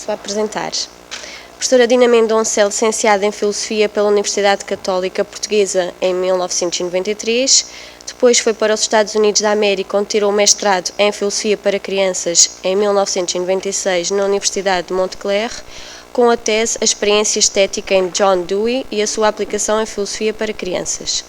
passo a apresentar. A professora Dina Mendonça é licenciada em Filosofia pela Universidade Católica Portuguesa em 1993, depois foi para os Estados Unidos da América, onde tirou o mestrado em Filosofia para Crianças em 1996 na Universidade de Montclair, com a tese A Experiência Estética em John Dewey e a sua aplicação em Filosofia para Crianças.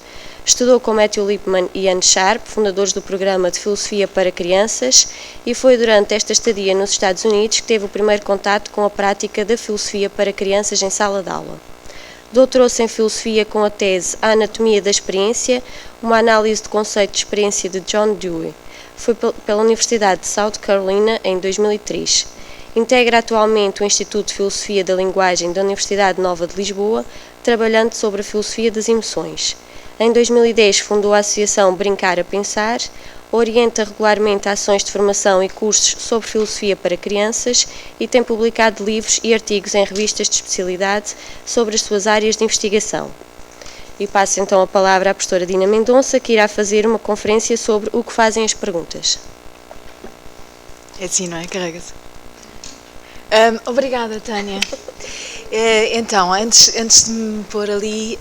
Estudou com Matthew Lipman e Anne Sharp, fundadores do programa de Filosofia para Crianças, e foi durante esta estadia nos Estados Unidos que teve o primeiro contato com a prática da Filosofia para Crianças em sala de aula. Doutorou-se em Filosofia com a tese A Anatomia da Experiência, uma análise do conceito de experiência de John Dewey. Foi pela Universidade de South Carolina em 2003. Integra atualmente o Instituto de Filosofia da Linguagem da Universidade Nova de Lisboa, trabalhando sobre a filosofia das emoções. Em 2010 fundou a Associação Brincar a Pensar, orienta regularmente ações de formação e cursos sobre filosofia para crianças e tem publicado livros e artigos em revistas de especialidade sobre as suas áreas de investigação. E passo então a palavra à professora Dina Mendonça, que irá fazer uma conferência sobre o que fazem as perguntas. É assim, não é? Carrega-se. Obrigada, Tânia. Então, antes de me pôr ali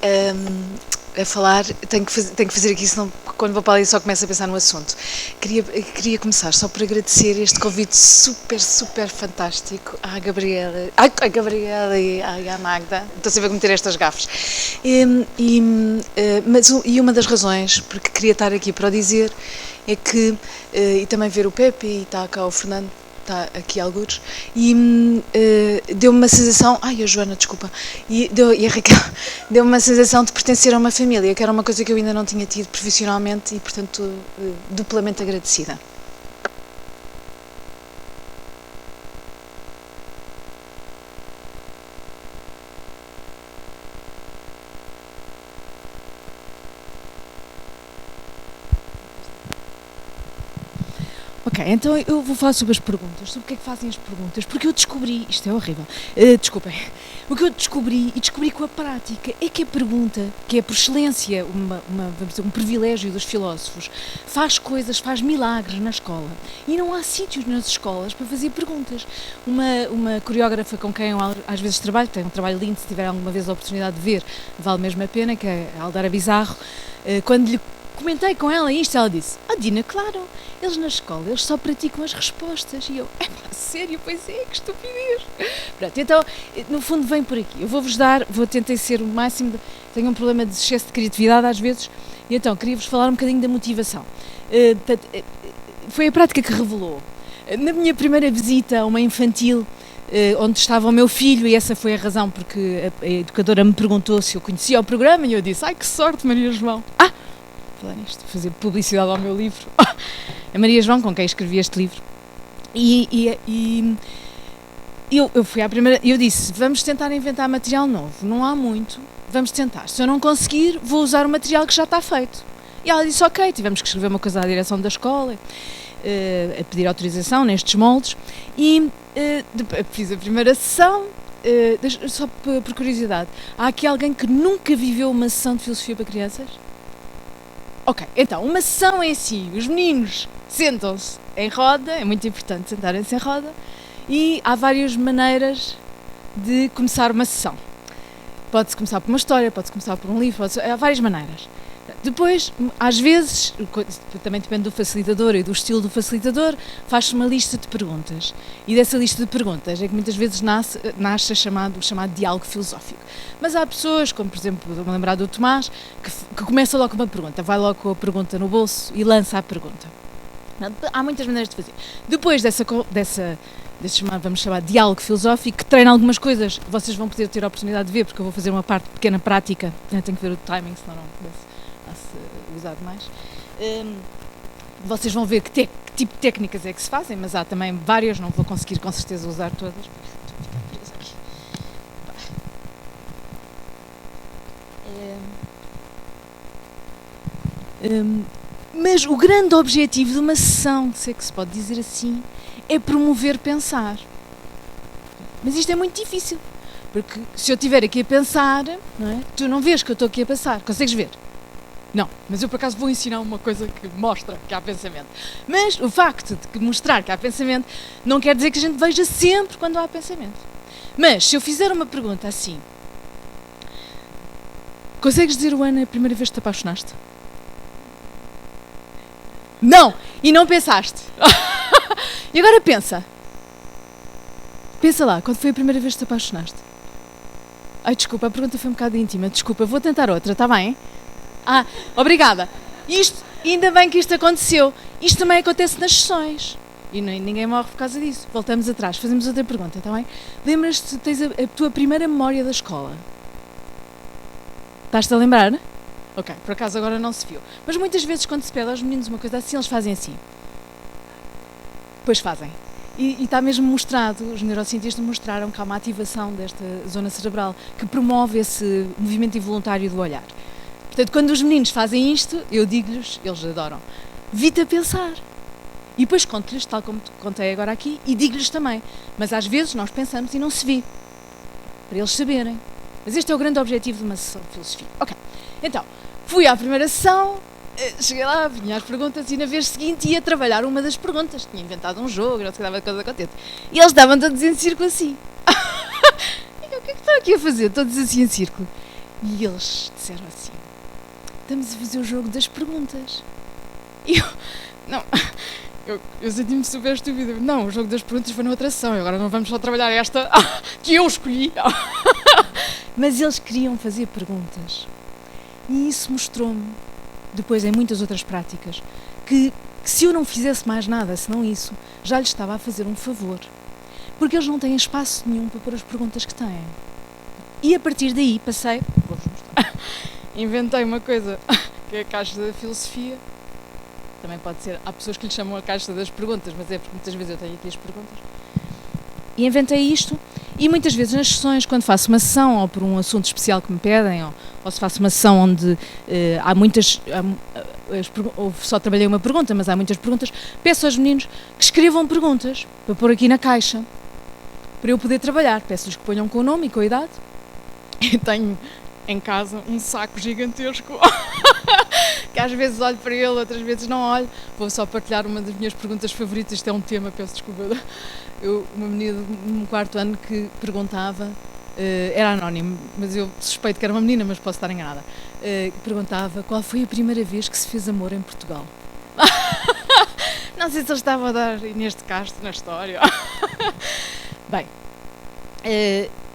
a falar, tenho que fazer aqui, senão quando vou para ali só começo a pensar no assunto. Queria começar só por agradecer este convite super fantástico à Gabriela, e à Magda. Estou sempre a cometer estas gafes. E uma das razões porque queria estar aqui para o dizer é que, e também ver o Pepe, e está cá o Fernando, está aqui algures, e deu-me uma sensação, a Joana, desculpa, e a Raquel, deu-me uma sensação de pertencer a uma família, que era uma coisa que eu ainda não tinha tido profissionalmente e, portanto, duplamente agradecida. Ok, então eu vou falar sobre as perguntas, sobre o que é que fazem as perguntas, porque eu descobri, isto é horrível, desculpem, o que eu descobri com a prática é que a pergunta, que é por excelência vamos dizer, um privilégio dos filósofos, faz milagres na escola, e não há sítios nas escolas para fazer perguntas. Uma coreógrafa com quem eu às vezes trabalho, tem um trabalho lindo, se tiver alguma vez a oportunidade de ver, vale mesmo a pena, que é a Aldara Bizarro, quando lhe comentei com ela isto, ela disse, Dina, claro, eles na escola, eles só praticam as respostas. E eu, sério, pois é, que estupidez. Pronto, então, no fundo vem por aqui. Eu tentei ser o máximo, tenho um problema de excesso de criatividade às vezes, e então queria-vos falar um bocadinho da motivação. Foi a prática que revelou. Na minha primeira visita a uma infantil, onde estava o meu filho, e essa foi a razão porque a educadora me perguntou se eu conhecia o programa, e eu disse, que sorte, Maria João. Falar nisto, fazer publicidade ao meu livro. A Maria João, com quem escrevi este livro. E eu fui à primeira, eu disse, vamos tentar inventar material novo, não há muito, vamos tentar. Se eu não conseguir, vou usar o material que já está feito. E ela disse, ok, tivemos que escrever uma coisa à direção da escola, a pedir autorização nestes moldes, e fiz a primeira sessão. Só por curiosidade, há aqui alguém que nunca viveu uma sessão de filosofia para crianças? Ok, então, uma sessão é assim, os meninos sentam-se em roda, é muito importante sentarem-se em roda, e há várias maneiras de começar uma sessão. Pode-se começar por uma história, pode-se começar por um livro, há várias maneiras. Depois, às vezes, também depende do facilitador e do estilo do facilitador, faz-se uma lista de perguntas. E dessa lista de perguntas é que muitas vezes nasce o chamado diálogo filosófico. Mas há pessoas, como por exemplo, vou-me lembrar do Tomás, que começa logo com uma pergunta, vai logo com a pergunta no bolso e lança a pergunta. Há muitas maneiras de fazer. Depois desse vamos chamar de diálogo filosófico, que treina algumas coisas, vocês vão poder ter a oportunidade de ver, porque eu vou fazer uma parte pequena prática, tenho que ver o timing, senão não se usar demais. Vocês vão ver que tipo de técnicas é que se fazem, mas há também várias, não vou conseguir com certeza usar todas. Mas o grande objetivo de uma sessão, se é que se pode dizer assim, é promover pensar. Mas isto é muito difícil, porque se eu estiver aqui a pensar, não é? Tu não vês que eu estou aqui a pensar, consegues ver? Não, mas eu por acaso vou ensinar uma coisa que mostra que há pensamento. Mas o facto de mostrar que há pensamento não quer dizer que a gente veja sempre quando há pensamento. Mas se eu fizer uma pergunta assim, consegues dizer o ano a primeira vez que te apaixonaste? Não! E não pensaste. E agora pensa. Pensa lá, quando foi a primeira vez que te apaixonaste? Ai, desculpa, a pergunta foi um bocado íntima. Desculpa, vou tentar outra, está bem? Obrigada. Isto, ainda bem que isto aconteceu. Isto também acontece nas sessões. E ninguém morre por causa disso. Voltamos atrás, fazemos outra pergunta, está bem? Lembras-te, tens a tua primeira memória da escola? Estás-te a lembrar? Ok, por acaso agora não se viu. Mas muitas vezes quando se pede aos meninos uma coisa assim, eles fazem assim. Pois fazem. E está mesmo mostrado, os neurocientistas mostraram que há uma ativação desta zona cerebral que promove esse movimento involuntário do olhar. Portanto, quando os meninos fazem isto, eu digo-lhes, eles adoram, vi-te a pensar. E depois conto-lhes, tal como te contei agora aqui, e digo-lhes também. Mas às vezes nós pensamos e não se vê. Para eles saberem. Mas este é o grande objetivo de uma sessão de filosofia. Ok, então, fui à primeira sessão, cheguei lá, vinha as perguntas e na vez seguinte ia trabalhar uma das perguntas. Tinha inventado um jogo, não sei o que, estava coisa contente. E eles estavam todos em círculo assim. E eu, o que é que estão aqui a fazer? Todos assim em círculo. E eles disseram assim, estamos a fazer o jogo das perguntas. E eu senti-me super estúpida. Não, o jogo das perguntas foi noutra sessão, e agora não vamos só trabalhar esta que eu escolhi. Mas eles queriam fazer perguntas. E isso mostrou-me, depois em muitas outras práticas, que se eu não fizesse mais nada, senão isso, já lhes estava a fazer um favor. Porque eles não têm espaço nenhum para pôr as perguntas que têm. E a partir daí passei, vou-vos mostrar, inventei uma coisa, que é a caixa da filosofia. Também pode ser, há pessoas que lhe chamam a caixa das perguntas, mas é porque muitas vezes eu tenho aqui as perguntas. E inventei isto, e muitas vezes nas sessões, quando faço uma sessão, ou por um assunto especial que me pedem, ou se faço uma sessão onde há muitas, ou só trabalhei uma pergunta, mas há muitas perguntas, peço aos meninos que escrevam perguntas, para pôr aqui na caixa, para eu poder trabalhar. Peço-lhes que ponham com o nome e com a idade. E tenho em casa um saco gigantesco, que às vezes olho para ele, outras vezes não olho. Vou só partilhar uma das minhas perguntas favoritas, isto é um tema, peço desculpa. Uma menina no 4º ano que perguntava, era anónimo, mas eu suspeito que era uma menina, mas posso estar enganada, perguntava qual foi a primeira vez que se fez amor em Portugal. Não sei se ele estava a dar Inês de Castro na história. Bem,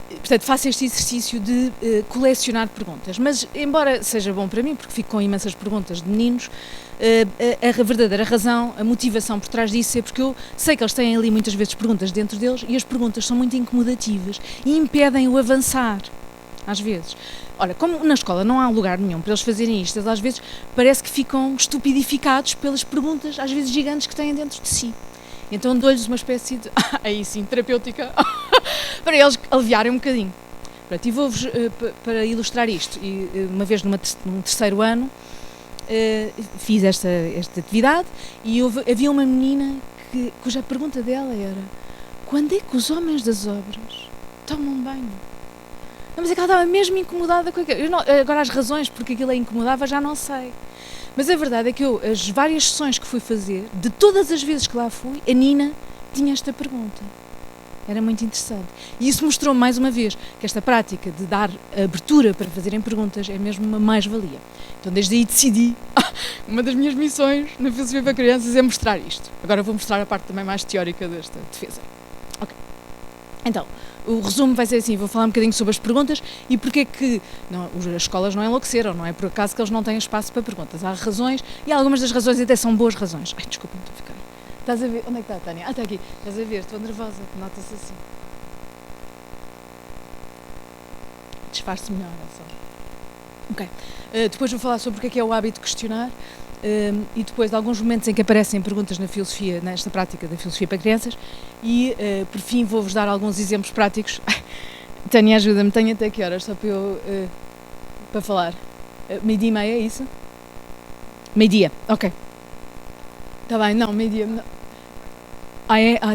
portanto, faço este exercício de colecionar perguntas, mas embora seja bom para mim, porque fico com imensas perguntas de meninos, a verdadeira razão, a motivação por trás disso é porque eu sei que eles têm ali muitas vezes perguntas dentro deles e as perguntas são muito incomodativas e impedem o avançar, às vezes. Ora, como na escola não há lugar nenhum para eles fazerem isto, eles às vezes parece que ficam estupidificados pelas perguntas, às vezes gigantes, que têm dentro de si. Então dou-lhes uma espécie de, aí sim, terapêutica, para eles aliviarem um bocadinho. Pronto, e vou-vos, para ilustrar isto, e uma vez num 3º ano, fiz esta atividade e havia uma menina cuja pergunta dela era: quando é que os homens das obras tomam banho? Não, mas é que ela estava mesmo incomodada com aquilo. Agora as razões porque aquilo a incomodava já não sei. Mas a verdade é que as várias sessões que fui fazer, de todas as vezes que lá fui, a Nina tinha esta pergunta. Era muito interessante. E isso mostrou-me mais uma vez que esta prática de dar abertura para fazerem perguntas é mesmo uma mais-valia. Então desde aí decidi, uma das minhas missões na filosofia para crianças é mostrar isto. Agora vou mostrar a parte também mais teórica desta defesa. Ok. Então, o resumo vai ser assim, vou falar um bocadinho sobre as perguntas e porque é que as escolas não enlouqueceram, não é por acaso que eles não têm espaço para perguntas. Há razões e algumas das razões até são boas razões. Ai, desculpa, não estou a ficar. Estás a ver? Onde é que está a Tânia? Está aqui. Estás a ver? Estou nervosa, nota-se assim. Disfarce melhor, é só. Ok. Depois vou falar sobre o que é o hábito de questionar e depois de alguns momentos em que aparecem perguntas na filosofia, nesta prática da filosofia para crianças e, por fim, vou-vos dar alguns exemplos práticos. Tânia, ajuda-me. Tenho até que horas só para eu para falar? 12:30, é isso? Meio-dia, ok. Está bem, não, meio-dia.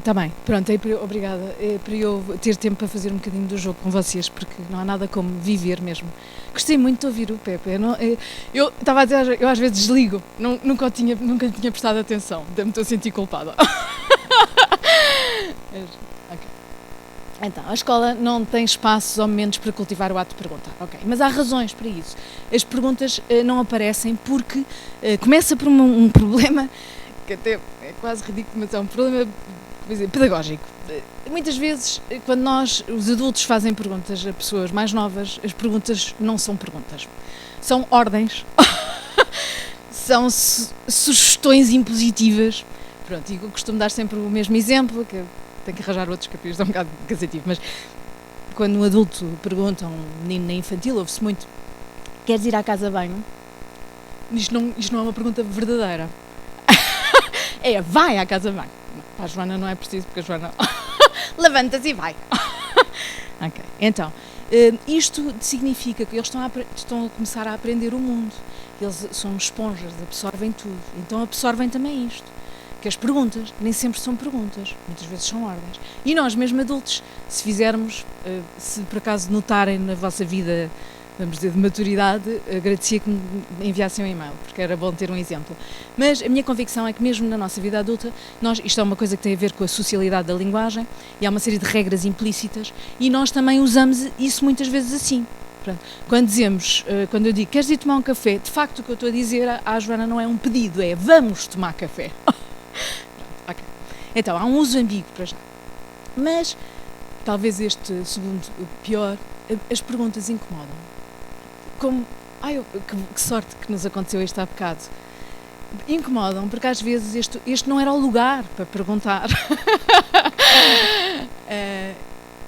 Tá bem. Pronto, obrigada. É para eu ter tempo para fazer um bocadinho do jogo com vocês, porque não há nada como viver mesmo. Gostei muito de ouvir o Pepe. Eu estava a dizer, eu às vezes desligo, nunca lhe tinha prestado atenção, me estou a sentir culpada. Ok. Então, a escola não tem espaços ou momentos para cultivar o ato de perguntar, ok, mas há razões para isso. As perguntas não aparecem porque começa por um problema que até é quase ridículo, mas é um problema pedagógico. Muitas vezes, quando os adultos, fazem perguntas a pessoas mais novas, as perguntas não são perguntas, são ordens, são sugestões impositivas. Pronto, e eu costumo dar sempre o mesmo exemplo, que tenho que arranjar outros capítulos, é um bocado cansativo, mas quando um adulto pergunta a um menino na infantil, ouve-se muito: queres ir à casa de banho? Isto não é uma pergunta verdadeira. É, vai à casa de banho. Para a Joana não é preciso, porque a Joana levanta-se e vai. Ok, então, isto significa que eles estão a começar a aprender o mundo. Eles são esponjas, absorvem tudo. Então absorvem também isto. Que as perguntas nem sempre são perguntas, muitas vezes são ordens. E nós, mesmo adultos, se fizermos, se por acaso notarem na vossa vida, vamos dizer, de maturidade, agradecia que me enviassem um e-mail, porque era bom ter um exemplo. Mas a minha convicção é que mesmo na nossa vida adulta, isto é uma coisa que tem a ver com a socialidade da linguagem, e há uma série de regras implícitas, e nós também usamos isso muitas vezes assim. Pronto. Quando eu digo, queres ir tomar um café? De facto, o que eu estou a dizer à Joana não é um pedido, é vamos tomar café. Okay. Então, há um uso ambíguo para já. Mas, talvez este segundo pior, as perguntas incomodam. Como, que sorte que nos aconteceu isto há bocado. Incomodam, porque às vezes este não era o lugar para perguntar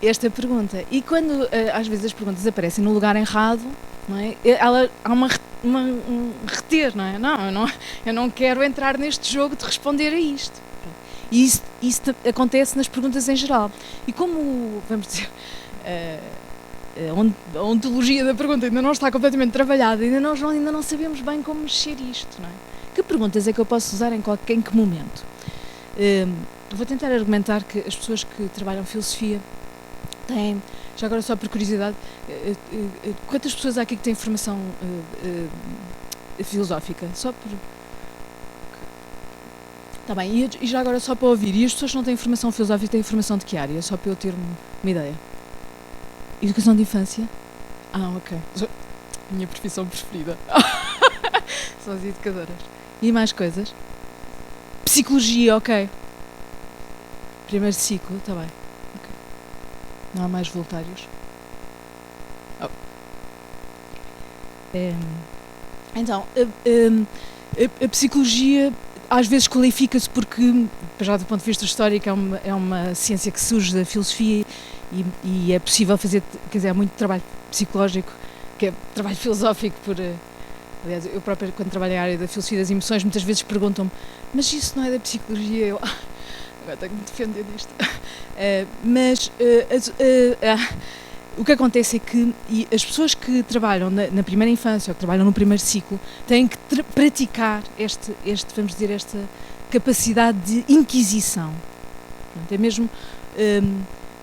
esta pergunta. E quando às vezes as perguntas aparecem no lugar errado, não é? Há um reter, não é? Eu não quero entrar neste jogo de responder a isto. E isso acontece nas perguntas em geral. E como, vamos dizer, a ontologia da pergunta ainda não está completamente trabalhada, ainda não sabemos bem como mexer isto, não é? Que perguntas é que eu posso usar em que momento? Vou tentar argumentar que as pessoas que trabalham filosofia têm, já agora só por curiosidade, quantas pessoas há aqui que têm formação filosófica? Só por... Está bem, e já agora só para ouvir, e as pessoas que não têm formação filosófica têm formação de que área? Só para eu ter uma ideia. Educação de infância? Ok. Minha profissão preferida. São as educadoras. E mais coisas? Psicologia, ok. Primeiro ciclo, está bem. Okay. Não há mais voluntários? Então, a psicologia às vezes qualifica-se porque, já do ponto de vista histórico, é uma ciência que surge da filosofia e é possível fazer, quer dizer, há muito trabalho psicológico, que é trabalho filosófico aliás, eu própria, quando trabalho na área da filosofia das emoções, muitas vezes perguntam-me, mas isso não é da psicologia? Eu agora tenho que me defender disto. O que acontece é que as pessoas que trabalham na primeira infância ou que trabalham no primeiro ciclo têm que praticar vamos dizer, esta capacidade de inquisição. Portanto, é mesmo,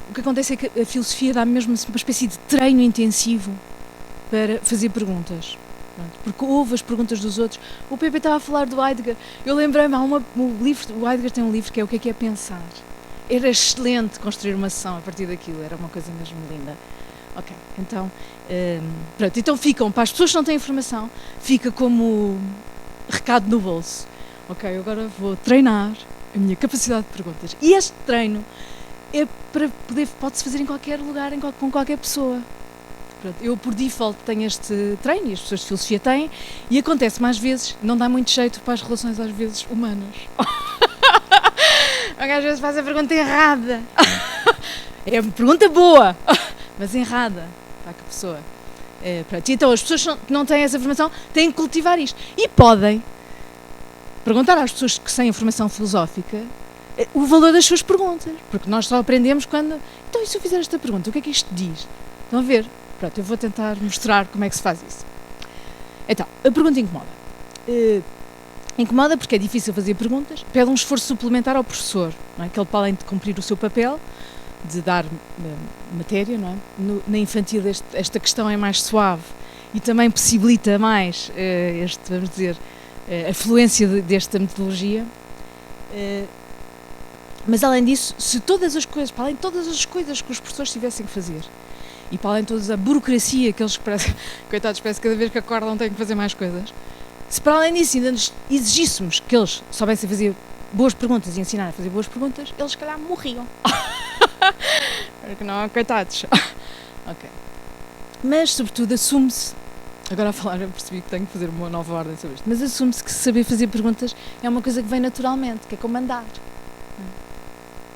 o que acontece é que a filosofia dá mesmo uma espécie de treino intensivo para fazer perguntas. Pronto, porque ouve as perguntas dos outros. O Pepe estava a falar do Heidegger. Eu lembrei-me, o Heidegger tem um livro que é O que é pensar. Era excelente construir uma sessão a partir daquilo, era uma coisa mesmo linda. Ok, então, pronto, então para as pessoas que não têm informação, fica como recado no bolso. Ok, agora vou treinar a minha capacidade de perguntas. E este treino pode-se fazer em qualquer lugar, com qualquer pessoa. Pronto, eu, por default, tenho este treino, e as pessoas de filosofia têm, e acontece mais vezes, não dá muito jeito para as relações, às vezes, humanas. Às vezes faz a pergunta errada. É uma pergunta boa, mas errada para a pessoa. Pronto. Então, as pessoas que não têm essa formação têm que cultivar isto. E podem perguntar às pessoas que têm formação filosófica o valor das suas perguntas. Porque nós só aprendemos quando... Então, e se eu fizer esta pergunta, o que é que isto diz? Estão a ver? Pronto, eu vou tentar mostrar como é que se faz isso. Então, a pergunta incomoda. Incomoda porque é difícil fazer perguntas, pede um esforço suplementar ao professor, não é? Que ele, para além de cumprir o seu papel, de dar matéria, não é? Na infantil esta questão é mais suave e também possibilita mais vamos dizer, a fluência desta metodologia. Mas além disso, se todas as coisas, para além de todas as coisas que os professores tivessem que fazer, e para além de toda a burocracia que eles coitados, parece que cada vez que acordam têm que fazer mais coisas, se para além disso ainda nos exigíssemos que eles soubessem fazer boas perguntas e ensinar a fazer boas perguntas, eles se calhar morriam. Porque não, coitados. Ok. Mas, sobretudo, assume-se, agora a falar eu percebi que tenho que fazer uma nova ordem sobre isto, mas assume-se que saber fazer perguntas é uma coisa que vem naturalmente, que é como andar.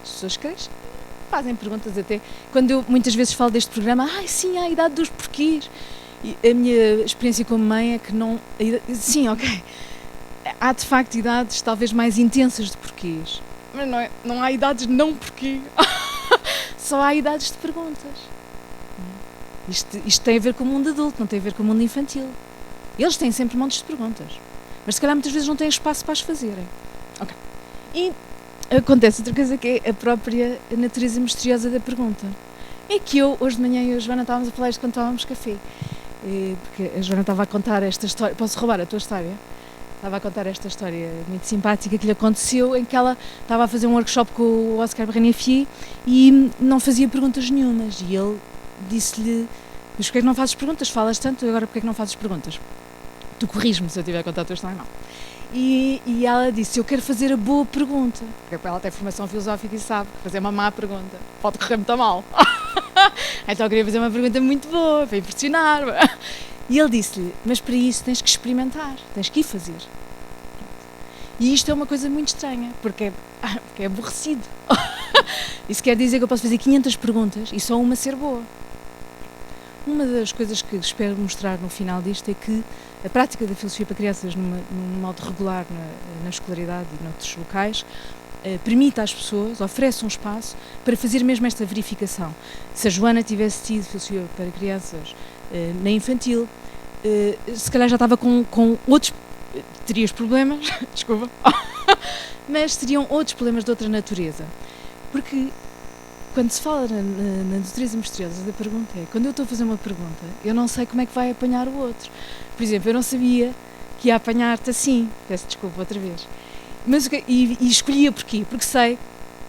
As pessoas crescem, fazem perguntas até. Quando eu muitas vezes falo deste programa, sim, há a idade dos porquês. E a minha experiência como mãe é que não... Sim, ok. Há de facto idades talvez mais intensas de porquês. Mas não há idades não porquê. Só há idades de perguntas. Isto tem a ver com o mundo adulto, não tem a ver com o mundo infantil. Eles têm sempre montes de perguntas. Mas se calhar muitas vezes não têm espaço para as fazerem. Ok. E acontece outra coisa que é a própria natureza misteriosa da pergunta. É que eu, hoje de manhã, e a Joana estávamos a falar isto quando tomávamos café. Porque a Joana estava a contar esta história. Posso roubar a tua história? Estava a contar esta história muito simpática que lhe aconteceu, em que ela estava a fazer um workshop com o Oscar Bernier e não fazia perguntas nenhumas. E ele disse-lhe: mas porquê é que não fazes perguntas? Falas tanto, agora porquê é que não fazes perguntas? Tu corriges-me se eu estiver a contar a tua história, não. E ela disse: eu quero fazer a boa pergunta. Porque ela tem formação filosófica e sabe que fazer uma má pergunta pode correr muito mal. Então eu queria fazer uma pergunta muito boa, para impressionar. E ele disse-lhe: mas para isso tens que experimentar, tens que ir fazer. E isto é uma coisa muito estranha, porque é aborrecido. Isso quer dizer que eu posso fazer 500 perguntas e só uma ser boa. Uma das coisas que espero mostrar no final disto é que a prática da filosofia para crianças num modo regular na escolaridade e noutros locais permite às pessoas, oferece um espaço para fazer mesmo esta verificação. Se a Joana tivesse tido filosofia para crianças na infantil, se calhar já estava com outros, teria os problemas, desculpa, mas teriam outros problemas de outra natureza. Porque quando se fala na natureza misteriosa da pergunta é, quando eu estou a fazer uma pergunta, eu não sei como é que vai apanhar o outro. Por exemplo, eu não sabia que ia apanhar-te assim, peço desculpa outra vez. Mas, e escolhia porquê? Porque sei,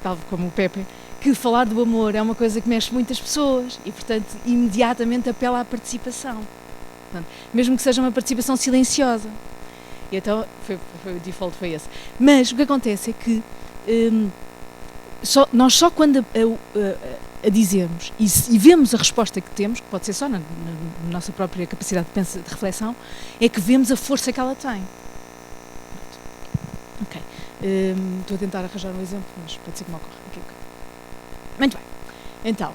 tal como o Pepe, que falar do amor é uma coisa que mexe muitas pessoas e, portanto, imediatamente apela à participação. Portanto, mesmo que seja uma participação silenciosa. E então, o default foi esse. Mas o que acontece é que nós só quando a dizemos e vemos a resposta que temos, que pode ser só na nossa própria capacidade de reflexão, é que vemos a força que ela tem. Ok. Estou a tentar arranjar um exemplo, mas pode ser que me ocorra. Okay. Muito bem. Então,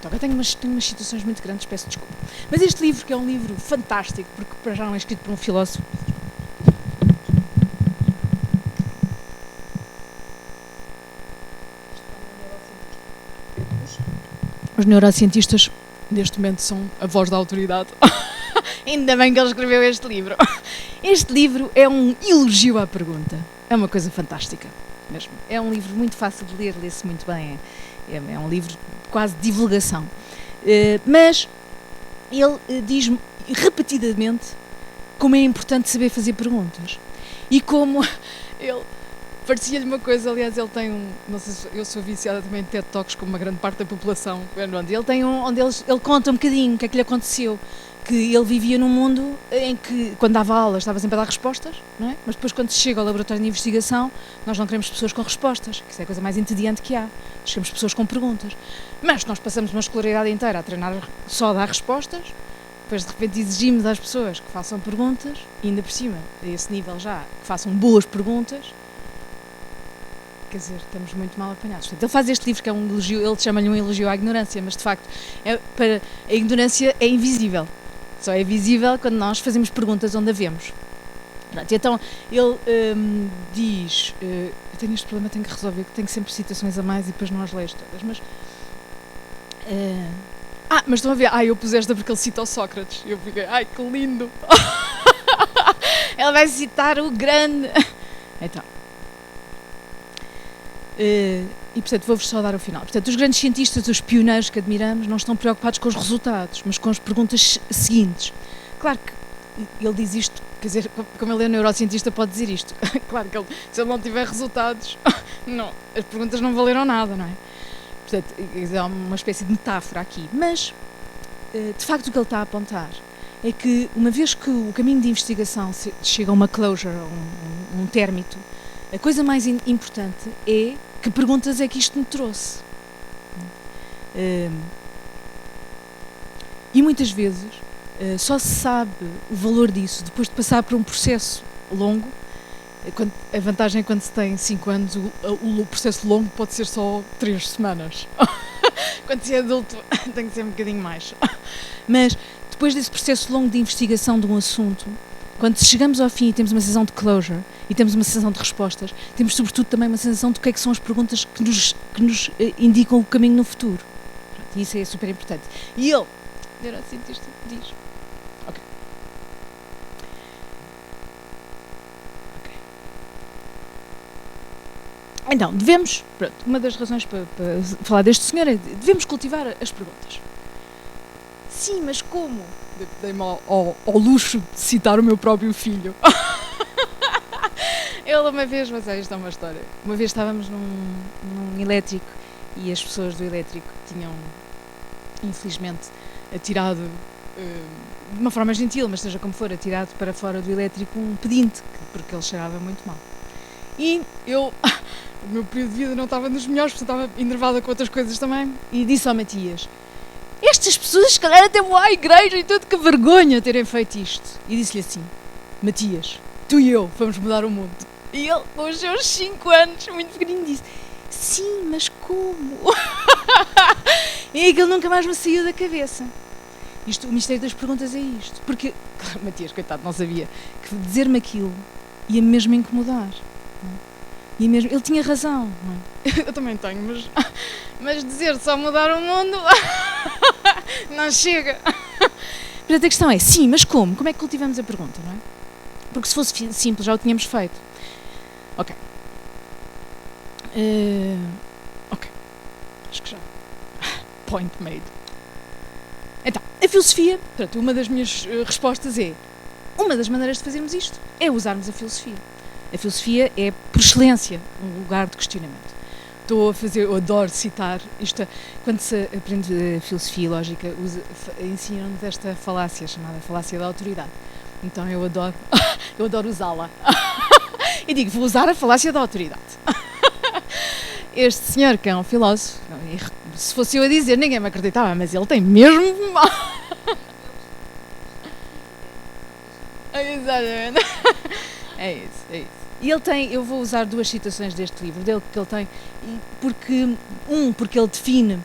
eu tenho umas situações muito grandes, peço desculpa. Mas este livro, que é um livro fantástico, porque para já não é escrito por um filósofo. Os neurocientistas, neste momento, são a voz da autoridade. Ainda bem que ele escreveu este livro. Este livro é um elogio à pergunta. É uma coisa fantástica, mesmo. É um livro muito fácil de ler, lê-se muito bem. É um livro quase de divulgação. Mas ele diz repetidamente como é importante saber fazer perguntas. E como ele... Parecia-lhe uma coisa, aliás, ele tem não sei se eu sou viciada também em TED Talks, como uma grande parte da população, ele tem onde ele conta um bocadinho o que é que lhe aconteceu, que ele vivia num mundo em que, quando dava aulas, estava sempre a dar respostas, não é? Mas depois, quando se chega ao laboratório de investigação, nós não queremos pessoas com respostas, que isso é a coisa mais entediante que há, nós queremos pessoas com perguntas. Mas nós passamos uma escolaridade inteira a treinar só a dar respostas, depois de repente exigimos às pessoas que façam perguntas, e ainda por cima, a esse nível já, que façam boas perguntas. Quer dizer, estamos muito mal apanhados. Portanto, ele faz este livro que é um elogio, ele chama-lhe um elogio à ignorância, mas de facto a ignorância é invisível. Só é visível quando nós fazemos perguntas onde a vemos. Pronto, então ele diz, eu tenho este problema, tenho que resolver, que tenho sempre citações a mais e depois não as leio todas, mas... mas estão a ver, eu pus esta porque ele cita o Sócrates. Eu fiquei, que lindo! Ela vai citar o grande... Então... e portanto vou-vos só dar o final. Portanto, os grandes cientistas, os pioneiros que admiramos, não estão preocupados com os resultados, mas com as perguntas seguintes. Claro que ele diz isto, quer dizer, como ele é neurocientista, pode dizer isto. Claro que se ele não tiver resultados, não, as perguntas não valeram nada, não é? Portanto, é uma espécie de metáfora aqui. Mas, de facto, o que ele está a apontar é que, uma vez que o caminho de investigação chega a uma closure, a um término, a coisa mais importante é que perguntas é que isto me trouxe. E muitas vezes só se sabe o valor disso depois de passar por um processo longo. A vantagem é quando se tem 5 anos, o processo longo pode ser só 3 semanas. Quando se é adulto tem que ser um bocadinho mais. Mas depois desse processo longo de investigação de um assunto, quando chegamos ao fim e temos uma sensação de closure e temos uma sensação de respostas, temos sobretudo também uma sensação de o que é que são as perguntas que nos indicam o caminho no futuro. E isso é super importante. E ele, neurocientista, diz... Ok. Então, devemos... Pronto, uma das razões para falar deste senhor é devemos cultivar as perguntas. Sim, mas como? Dei-me ao luxo de citar o meu próprio filho. Ele uma vez, mas isto é uma história. Uma vez estávamos num elétrico e as pessoas do elétrico tinham, infelizmente, atirado, de uma forma gentil, mas seja como for, atirado para fora do elétrico um pedinte, porque ele cheirava muito mal. E eu, o meu período de vida não estava nos melhores, porque estava enervada com outras coisas também, e disse ao Matias: estas pessoas, se calhar, até vão à igreja e tudo, que vergonha terem feito isto. E disse-lhe assim: Matias, tu e eu vamos mudar o mundo. E ele, com os seus 5 anos, muito pequenino, disse: sim, mas como? E aquilo nunca mais me saiu da cabeça. O mistério das perguntas é isto. Porque, claro, Matias, coitado, não sabia que dizer-me aquilo ia mesmo incomodar. Não é? E mesmo, ele tinha razão, não é? Eu também tenho, mas dizer só mudar o mundo não chega. Portanto, a questão é, sim, mas como? Como é que cultivamos a pergunta, não é? Porque se fosse simples já o tínhamos feito. Ok. Ok. Acho que já. Point made. Então, a filosofia, portanto, uma das minhas respostas é, uma das maneiras de fazermos isto é usarmos a filosofia. A filosofia é, por excelência, um lugar de questionamento. Eu adoro citar isto. Quando se aprende filosofia e lógica, ensinam-nos esta falácia, chamada falácia da autoridade. Então eu adoro usá-la. E digo, vou usar a falácia da autoridade. Este senhor, que é um filósofo, se fosse eu a dizer, ninguém me acreditava, mas ele tem mesmo... Exatamente. É isso. E ele tem, eu vou usar 2 citações deste livro dele, que ele tem, porque ele define,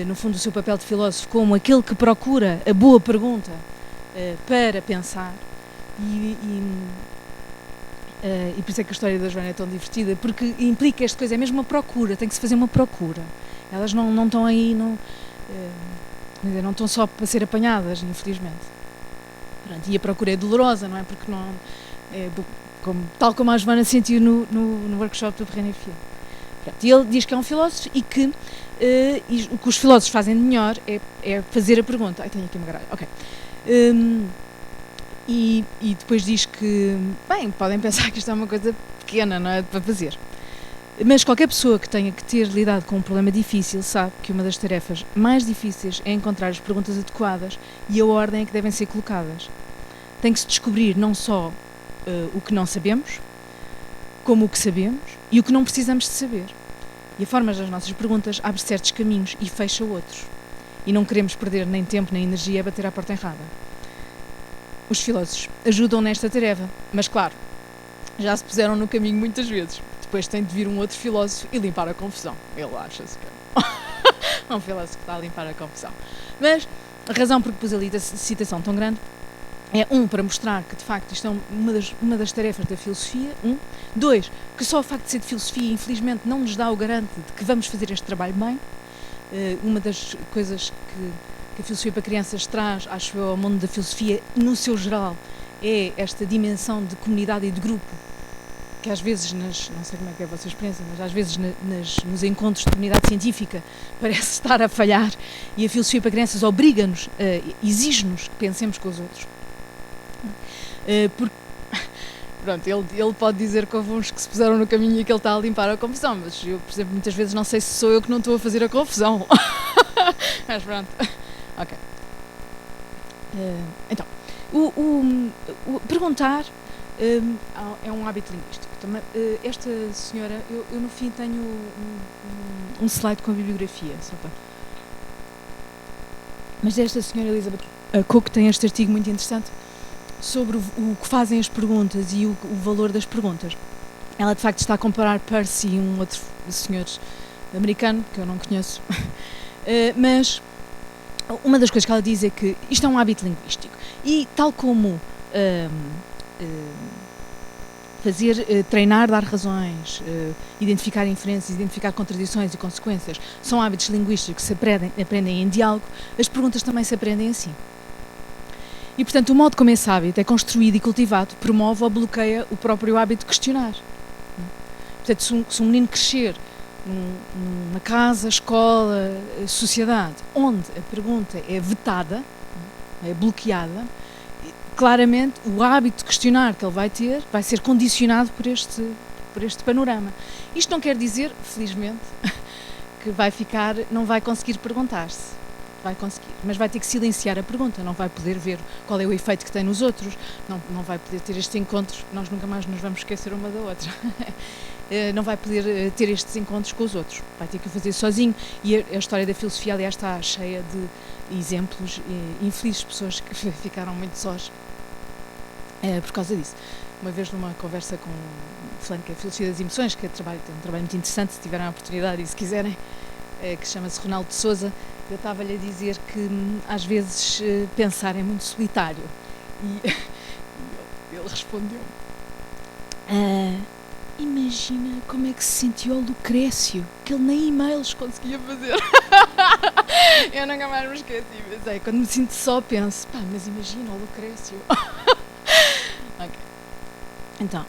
no fundo, o seu papel de filósofo como aquele que procura a boa pergunta para pensar, e por isso é que a história da Joana é tão divertida, porque implica esta coisa, é mesmo uma procura, tem que se fazer uma procura. Elas não estão aí, não estão só para ser apanhadas, infelizmente. Pronto, e a procura é dolorosa, não é? Porque não... tal como a Joana sentiu no workshop do René Fiel. E ele diz que é um filósofo e que o que os filósofos fazem de melhor é fazer a pergunta. Ai, tenho aqui uma garagem. Ok. E depois diz que, bem, podem pensar que isto é uma coisa pequena, não é? Para fazer. Mas qualquer pessoa que tenha que ter lidado com um problema difícil sabe que uma das tarefas mais difíceis é encontrar as perguntas adequadas e a ordem em que devem ser colocadas. Tem que se descobrir não só o que não sabemos, como o que sabemos e o que não precisamos de saber. E a forma das nossas perguntas abre certos caminhos e fecha outros. E não queremos perder nem tempo nem energia a bater à porta errada. Os filósofos ajudam nesta tarefa, mas claro, já se puseram no caminho muitas vezes. Depois tem de vir um outro filósofo e limpar a confusão. Ele acha-se que é um filósofo que está a limpar a confusão. Mas a razão por que pus ali a citação tão grande é, para mostrar que, de facto, isto é uma das tarefas da filosofia. 2, que só o facto de ser de filosofia, infelizmente, não nos dá o garante de que vamos fazer este trabalho bem. Uma das coisas que a filosofia para crianças traz, acho eu, ao mundo da filosofia, no seu geral, é esta dimensão de comunidade e de grupo, que às vezes, não sei como é que é a vossa experiência, mas às vezes nos encontros de comunidade científica parece estar a falhar, e a filosofia para crianças obriga-nos, exige-nos que pensemos com os outros. Porque, pronto, ele pode dizer que houve uns que se puseram no caminho e que ele está a limpar a confusão, mas eu, por exemplo, muitas vezes não sei se sou eu que não estou a fazer a confusão. Mas pronto, ok. Então, o perguntar é um hábito linguístico. Também, esta senhora, eu no fim tenho um slide com a bibliografia, só para... Mas esta senhora Elizabeth Cook tem este artigo muito interessante sobre o que fazem as perguntas e o valor das perguntas. Ela de facto está a comparar Percy e um outro senhor americano, que eu não conheço, mas uma das coisas que ela diz é que isto é um hábito linguístico e tal como treinar, dar razões, identificar inferências, identificar contradições e consequências são hábitos linguísticos que se aprendem em diálogo, as perguntas também se aprendem assim. E, portanto, o modo como esse hábito é construído e cultivado promove ou bloqueia o próprio hábito de questionar. Portanto, se um menino crescer numa casa, escola, sociedade, onde a pergunta é vetada, é bloqueada, claramente o hábito de questionar que ele vai ter vai ser condicionado por este panorama. Isto não quer dizer, felizmente, que não vai conseguir perguntar-se. Vai conseguir, mas vai ter que silenciar a pergunta, não vai poder ver qual é o efeito que tem nos outros, não vai poder ter estes encontros, nós nunca mais nos vamos esquecer uma da outra, não vai poder ter estes encontros com os outros, vai ter que o fazer sozinho, e a história da filosofia, aliás, está cheia de exemplos infelizes, pessoas que ficaram muito sós por causa disso. Uma vez numa conversa com falando que é a filosofia das emoções, que tem um trabalho muito interessante, se tiverem a oportunidade e se quiserem, que chama-se Ronaldo de Sousa, eu estava-lhe a dizer que às vezes pensar é muito solitário. E ele respondeu: imagina como é que se sentiu o Lucrécio, que ele nem e-mails conseguia fazer. Eu nunca mais me esqueci, mas quando me sinto só penso, mas imagina o Lucrécio. Ok. Então,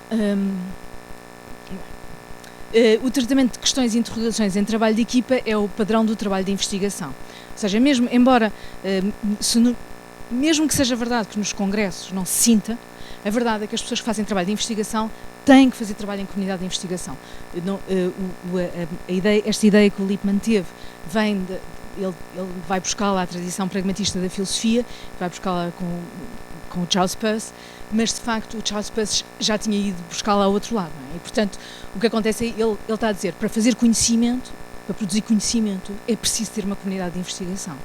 o tratamento de questões e interrogações em trabalho de equipa é o padrão do trabalho de investigação. Ou seja, mesmo que seja verdade que nos congressos não se sinta, a verdade é que as pessoas que fazem trabalho de investigação têm que fazer trabalho em comunidade de investigação. Esta ideia que o Lippmann teve vem ele vai buscá-la à tradição pragmatista da filosofia, vai buscá-la com o Charles Peirce, mas de facto o Charles Peirce já tinha ido buscá-la ao outro lado, não é? E portanto o que acontece é ele está a dizer, para fazer conhecimento, para produzir conhecimento, é preciso ter uma comunidade de investigação.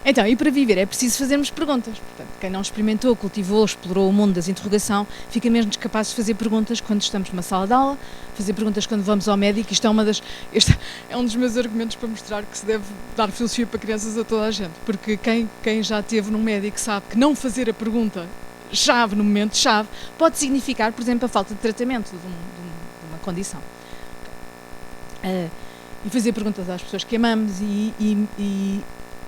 Então, e para viver é preciso fazermos perguntas. Portanto, quem não experimentou, cultivou, explorou o mundo das interrogação, fica menos capaz de fazer perguntas quando estamos numa sala de aula, fazer perguntas quando vamos ao médico. Este é um dos meus argumentos para mostrar que se deve dar filosofia para crianças a toda a gente. Porque quem já esteve num médico sabe que não fazer a pergunta-chave no momento-chave pode significar, por exemplo, a falta de tratamento de uma condição. E fazer perguntas às pessoas que amamos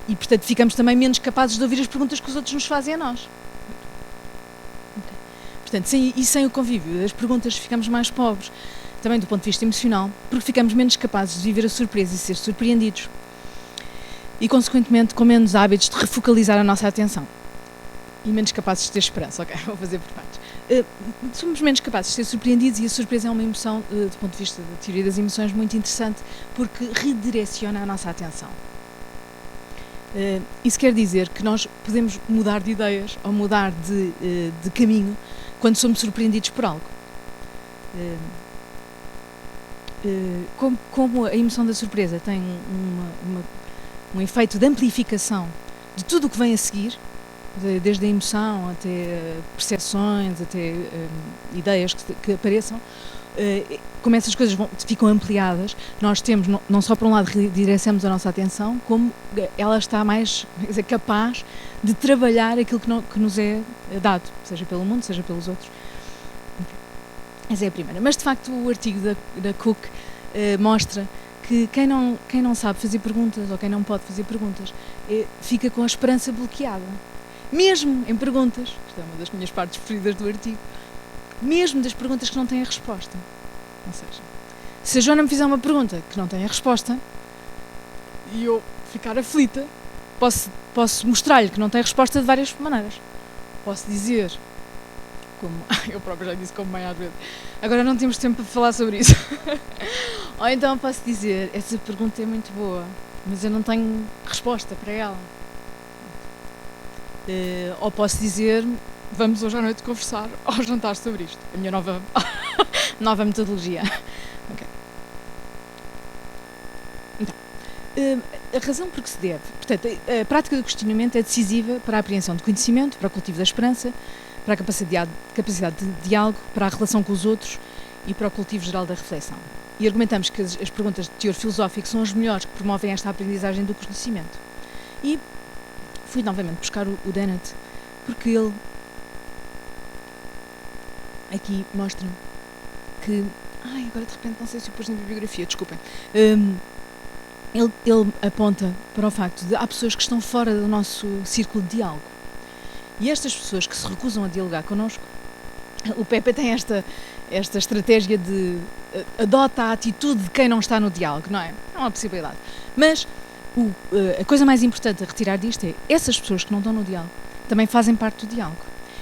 e, portanto, ficamos também menos capazes de ouvir as perguntas que os outros nos fazem a nós. Okay. Portanto, sem o convívio das perguntas ficamos mais pobres, também do ponto de vista emocional, porque ficamos menos capazes de viver a surpresa e ser surpreendidos. E, consequentemente, com menos hábitos de refocalizar a nossa atenção. E menos capazes de ter esperança. Ok, vou fazer por partes. Somos menos capazes de ser surpreendidos e a surpresa é uma emoção, do ponto de vista da teoria das emoções, muito interessante, porque redireciona a nossa atenção. Isso quer dizer que nós podemos mudar de ideias ou mudar de caminho quando somos surpreendidos por algo. Como a emoção da surpresa tem um efeito de amplificação de tudo o que vem a seguir, desde a emoção até percepções, até ideias que apareçam, como essas coisas ficam ampliadas, nós temos, não só por um lado redirecionamos a nossa atenção, como ela está mais capaz de trabalhar aquilo que nos é dado, seja pelo mundo, seja pelos outros. Essa é a primeira. Mas de facto o artigo da Cook mostra que quem não sabe fazer perguntas ou quem não pode fazer perguntas fica com a esperança bloqueada. mesmo em perguntas, isto é uma das minhas partes preferidas do artigo, mesmo das perguntas que não têm a resposta. Ou seja, se a Joana me fizer uma pergunta que não tem a resposta e eu ficar aflita, posso mostrar-lhe que não tem a resposta de várias maneiras. Posso dizer, como eu própria já disse como mãe às vezes, agora não temos tempo para falar sobre isso. Ou então posso dizer, essa pergunta é muito boa, mas eu não tenho resposta para ela. Ou posso dizer, vamos hoje à noite conversar ao jantar sobre isto. A minha nova metodologia. Okay. Então, a razão por que se deve. Portanto, a prática do questionamento é decisiva para a apreensão de conhecimento, para o cultivo da esperança, para a capacidade de diálogo, para a relação com os outros e para o cultivo geral da reflexão. E argumentamos que as perguntas de teor filosófico são as melhores que promovem esta aprendizagem do conhecimento. E fui novamente buscar o Dennett, porque ele aqui mostra que... agora de repente não sei se eu pus na bibliografia, desculpem. Ele aponta para o facto de há pessoas que estão fora do nosso círculo de diálogo. E estas pessoas que se recusam a dialogar connosco, o Pepe tem esta estratégia de adota a atitude de quem não está no diálogo, não é? É uma possibilidade. Mas a coisa mais importante a retirar disto é essas pessoas que não estão no diálogo também fazem parte do diálogo.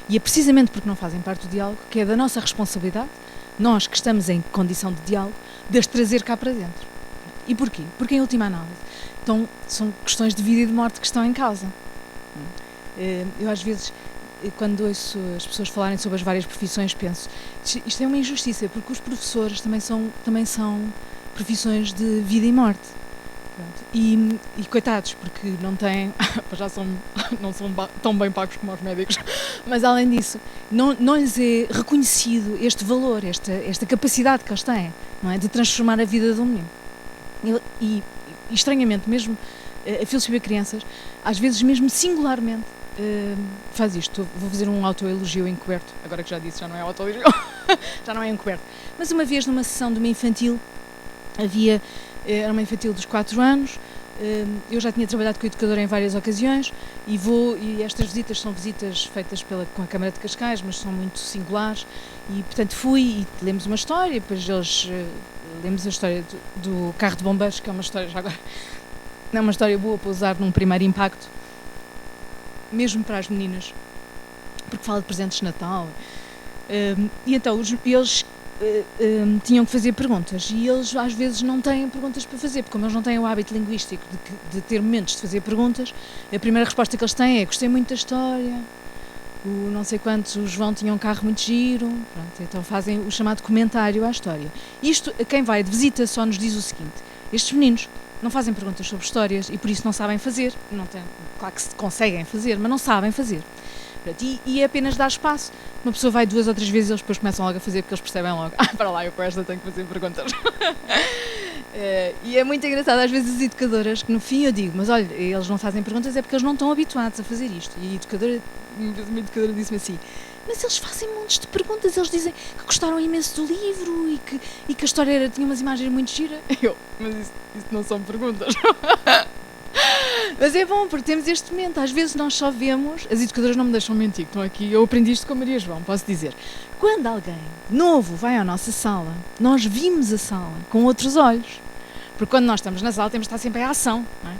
E é precisamente porque não fazem parte do diálogo que é da nossa responsabilidade, nós que estamos em condição de diálogo, de as trazer cá para dentro. E porquê? Porque, em última análise, então, são questões de vida e de morte que estão em causa. Eu, às vezes, quando ouço as pessoas falarem sobre as várias profissões, penso, isto é uma injustiça, porque os professores também são profissões de vida e morte. Pronto. E coitados, porque não têm, não são tão bem pagos como os médicos, mas além disso, não lhes é reconhecido este valor, esta capacidade que eles têm, não é? De transformar a vida de um menino. E estranhamente, mesmo a filosofia de crianças, às vezes mesmo singularmente, faz isto. Vou fazer um autoelogio encoberto, agora que já disse, já não é autoelogio, já não é encoberto. Mas uma vez numa sessão de uma infantil, era uma infantil dos 4 anos, eu já tinha trabalhado com a educadora em várias ocasiões e estas visitas são visitas feitas com a Câmara de Cascais, mas são muito singulares e, portanto, fui e lemos uma história, depois lemos a história do carro de bombeiros, que é uma história, já agora, não é uma história boa para usar num primeiro impacto, mesmo para as meninas, porque fala de presentes de Natal. E então, eles tinham que fazer perguntas e eles às vezes não têm perguntas para fazer, porque como eles não têm o hábito linguístico de ter momentos de fazer perguntas, a primeira resposta que eles têm é: gostei muito da história, o não sei quantos, o João tinha um carro muito giro. Pronto, então fazem o chamado comentário à história. Isto, quem vai de visita só nos diz o seguinte: estes meninos não fazem perguntas sobre histórias e por isso não sabem fazer, claro que se conseguem fazer, mas não sabem fazer. E é apenas dar espaço. Uma pessoa vai 2 ou 3 vezes e eles depois começam logo a fazer, porque eles percebem logo: para lá, eu com esta tenho que fazer perguntas. E é muito engraçado, às vezes, as educadoras, que no fim eu digo: mas olha, eles não fazem perguntas é porque eles não estão habituados a fazer isto. E uma educadora disse-me assim: mas eles fazem montes de perguntas, eles dizem que gostaram imenso do livro e que a história tinha umas imagens muito giras. Mas isso não são perguntas. Mas é bom, porque temos este momento. Às vezes nós só vemos, as educadoras não me deixam mentir, estão aqui, eu aprendi isto com a Maria João, posso dizer. Quando alguém novo vai à nossa sala, nós vimos a sala com outros olhos. Porque quando nós estamos na sala temos de estar sempre em ação, não é?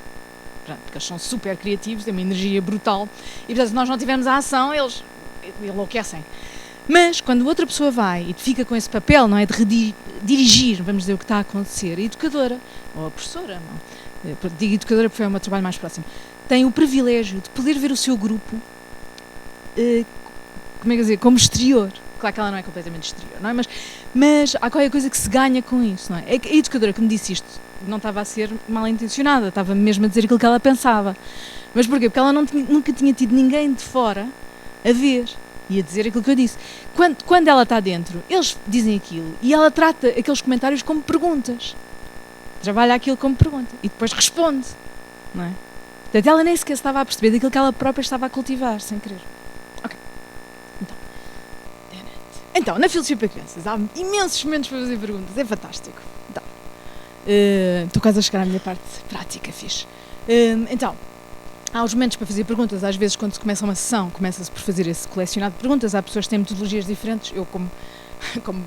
Porque eles são super criativos, têm uma energia brutal. E portanto, se nós não tivermos a ação, eles enlouquecem. Mas quando outra pessoa vai e fica com esse papel, não é, de dirigir, vamos dizer, o que está a acontecer, a educadora, ou a professora, não? Digo educadora porque foi o meu trabalho mais próximo, tem o privilégio de poder ver o seu grupo como exterior. Claro que ela não é completamente exterior, não é? Mas há qualquer coisa que se ganha com isso, não é? A educadora que me disse isto não estava a ser mal intencionada, estava mesmo a dizer aquilo que ela pensava. Mas porquê? Porque ela nunca tinha tido ninguém de fora a ver e a dizer aquilo que eu disse. Quando ela está dentro, eles dizem aquilo e ela trata aqueles comentários como perguntas. Trabalha aquilo como pergunta e depois responde, não é? Portanto, ela nem sequer estava a perceber daquilo que ela própria estava a cultivar, sem querer. Ok. Então, na filosofia para crianças há imensos momentos para fazer perguntas, é fantástico. Então, estou quase a chegar à minha parte prática, fixe. Então, Há os momentos para fazer perguntas, às vezes quando se começa uma sessão, começa-se por fazer esse colecionado de perguntas, há pessoas que têm metodologias diferentes, eu como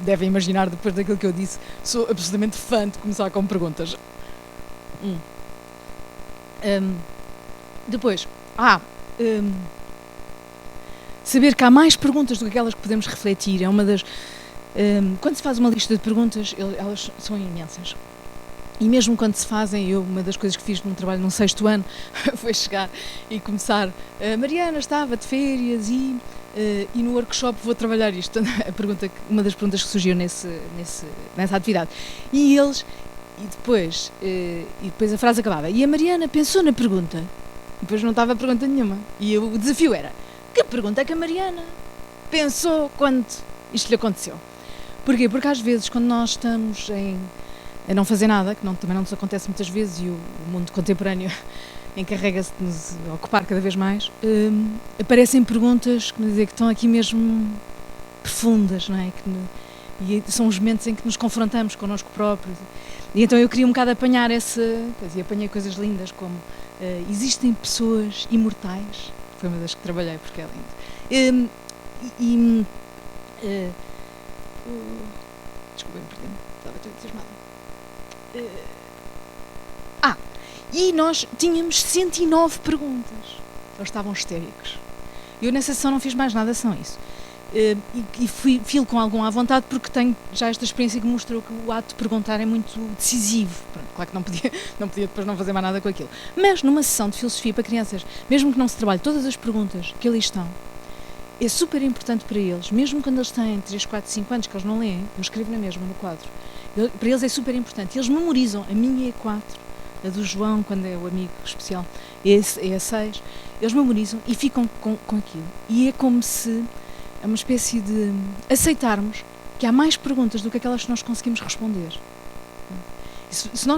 devem imaginar depois daquilo que eu disse, sou absolutamente fã de começar com perguntas. Depois, saber que há mais perguntas do que aquelas que podemos refletir é uma das... quando se faz uma lista de perguntas, elas são imensas. E mesmo quando se fazem, uma das coisas que fiz num trabalho no 6º ano foi chegar e começar. Mariana estava de férias e no workshop vou trabalhar isto. Uma das perguntas que surgiu nessa atividade. E depois a frase acabava. E a Mariana pensou na pergunta. Depois não estava pergunta nenhuma. E o desafio era: que pergunta é que a Mariana pensou quando isto lhe aconteceu? Porquê? Porque às vezes, quando nós estamos a não fazer nada, que também não nos acontece muitas vezes, e o mundo contemporâneo encarrega-se de nos ocupar cada vez mais, aparecem perguntas que estão aqui mesmo profundas, não é? E são os momentos em que nos confrontamos connosco próprios. E então eu queria um bocado apanhar e apanhei coisas lindas como existem pessoas imortais, foi uma das que trabalhei porque é lindo. Desculpem, perdi-me, estava tão entusiasmada. E nós tínhamos 109 perguntas. Eles estavam histéricos. Eu nessa sessão não fiz mais nada, são isso. E fui com algum à vontade porque tenho já esta experiência que mostrou que o ato de perguntar é muito decisivo. Pronto, claro que não podia depois não fazer mais nada com aquilo. Mas numa sessão de filosofia para crianças, mesmo que não se trabalhe todas as perguntas que ali estão, é super importante para eles, mesmo quando eles têm 3, 4, 5 anos, que eles não leem, eu escrevo na mesma, no quadro. Para eles é super importante. Eles memorizam. A minha é 4, a do João, quando é o amigo especial, é a 6. Eles memorizam e ficam com aquilo. E é como se é uma espécie de aceitarmos que há mais perguntas do que aquelas que nós conseguimos responder.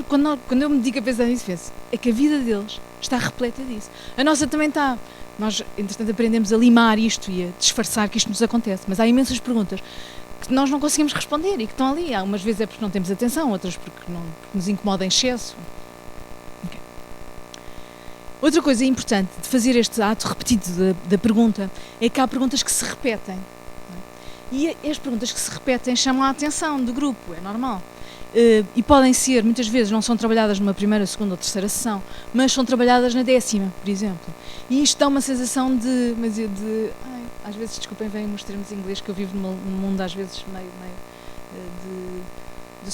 Quando eu me dedico a pensar nisso, penso, é que a vida deles está repleta disso. A nossa também está. Nós, entretanto, aprendemos a limar isto e a disfarçar que isto nos acontece. Mas há imensas perguntas que nós não conseguimos responder e que estão ali. Algumas vezes é porque não temos atenção, outras porque nos incomoda em excesso. Okay. Outra coisa importante de fazer este ato repetido da pergunta é que há perguntas que se repetem. E as perguntas que se repetem chamam a atenção do grupo, é normal. E podem ser, muitas vezes, não são trabalhadas numa primeira, segunda ou terceira sessão, mas são trabalhadas na 10ª, por exemplo. E isto dá uma sensação às vezes, desculpem, vêm uns termos em inglês que eu vivo num mundo, às vezes, meio de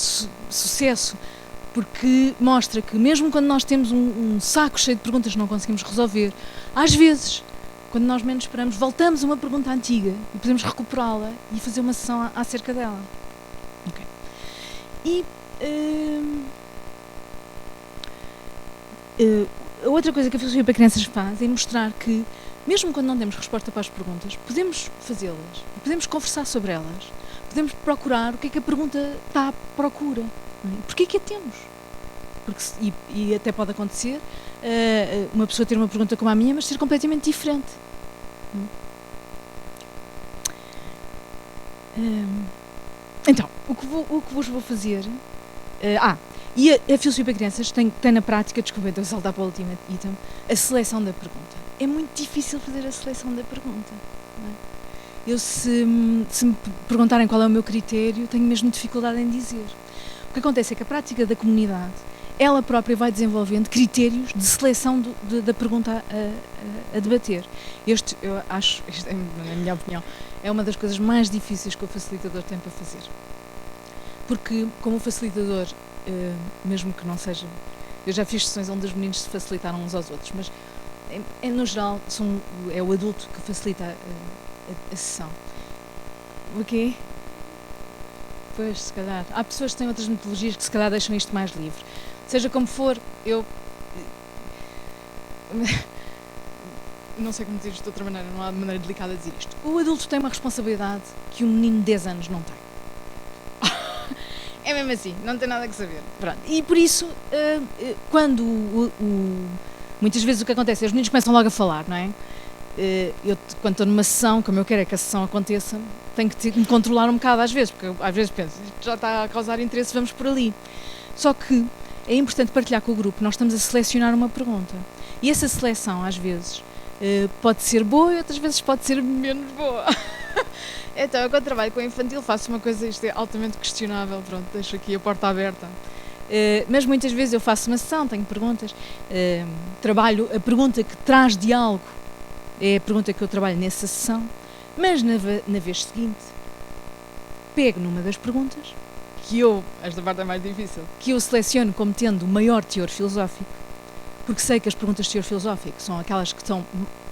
sucesso, porque mostra que mesmo quando nós temos um saco cheio de perguntas que não conseguimos resolver, às vezes, quando nós menos esperamos, voltamos a uma pergunta antiga e podemos recuperá-la e fazer uma sessão acerca dela. Okay. E a outra coisa que a filosofia para crianças faz é mostrar que, mesmo quando não temos resposta para as perguntas, podemos fazê-las, podemos conversar sobre elas, podemos procurar o que é que a pergunta está à procura, não é? Porquê que a temos? E até pode acontecer uma pessoa ter uma pergunta como a minha, mas ser completamente diferente. Então, o que vos vou fazer... e a filosofia para crianças tem na prática, desculpa, estou a saltar para o último item, a seleção da pergunta. É muito difícil fazer a seleção da pergunta. Não é? Se me perguntarem qual é o meu critério, tenho mesmo dificuldade em dizer. O que acontece é que a prática da comunidade, ela própria vai desenvolvendo critérios de seleção da pergunta a debater. Eu acho, isto é, na minha opinião, é uma das coisas mais difíceis que o facilitador tem para fazer. Porque, como facilitador, mesmo que não seja... Eu já fiz sessões onde os meninos se facilitaram uns aos outros, mas, no geral, é o adulto que facilita a sessão. O quê? Pois, se calhar. Há pessoas que têm outras metodologias que, se calhar, deixam isto mais livre. Seja como for, eu... não sei como dizer isto de outra maneira, não há maneira delicada de dizer isto. O adulto tem uma responsabilidade que um menino de 10 anos não tem. É mesmo assim, não tem nada que saber. Pronto. E por isso, quando muitas vezes o que acontece é os meninos começam logo a falar, não é? Eu, quando estou numa sessão, como eu quero é que a sessão aconteça, tenho que me controlar um bocado às vezes, porque eu, às vezes penso, isto já está a causar interesse, vamos por ali. Só que é importante partilhar com o grupo. Nós estamos a selecionar uma pergunta. E essa seleção, às vezes, pode ser boa e outras vezes pode ser menos boa. Então, eu quando trabalho com o infantil faço uma coisa, isto é altamente questionável, pronto, deixo aqui a porta aberta. Mas muitas vezes eu faço uma sessão, tenho perguntas, trabalho a pergunta que traz diálogo, é a pergunta que eu trabalho nessa sessão, mas na vez seguinte pego numa das perguntas, esta parte é mais difícil, que eu seleciono como tendo o maior teor filosófico, porque sei que as perguntas de teor filosófico são aquelas que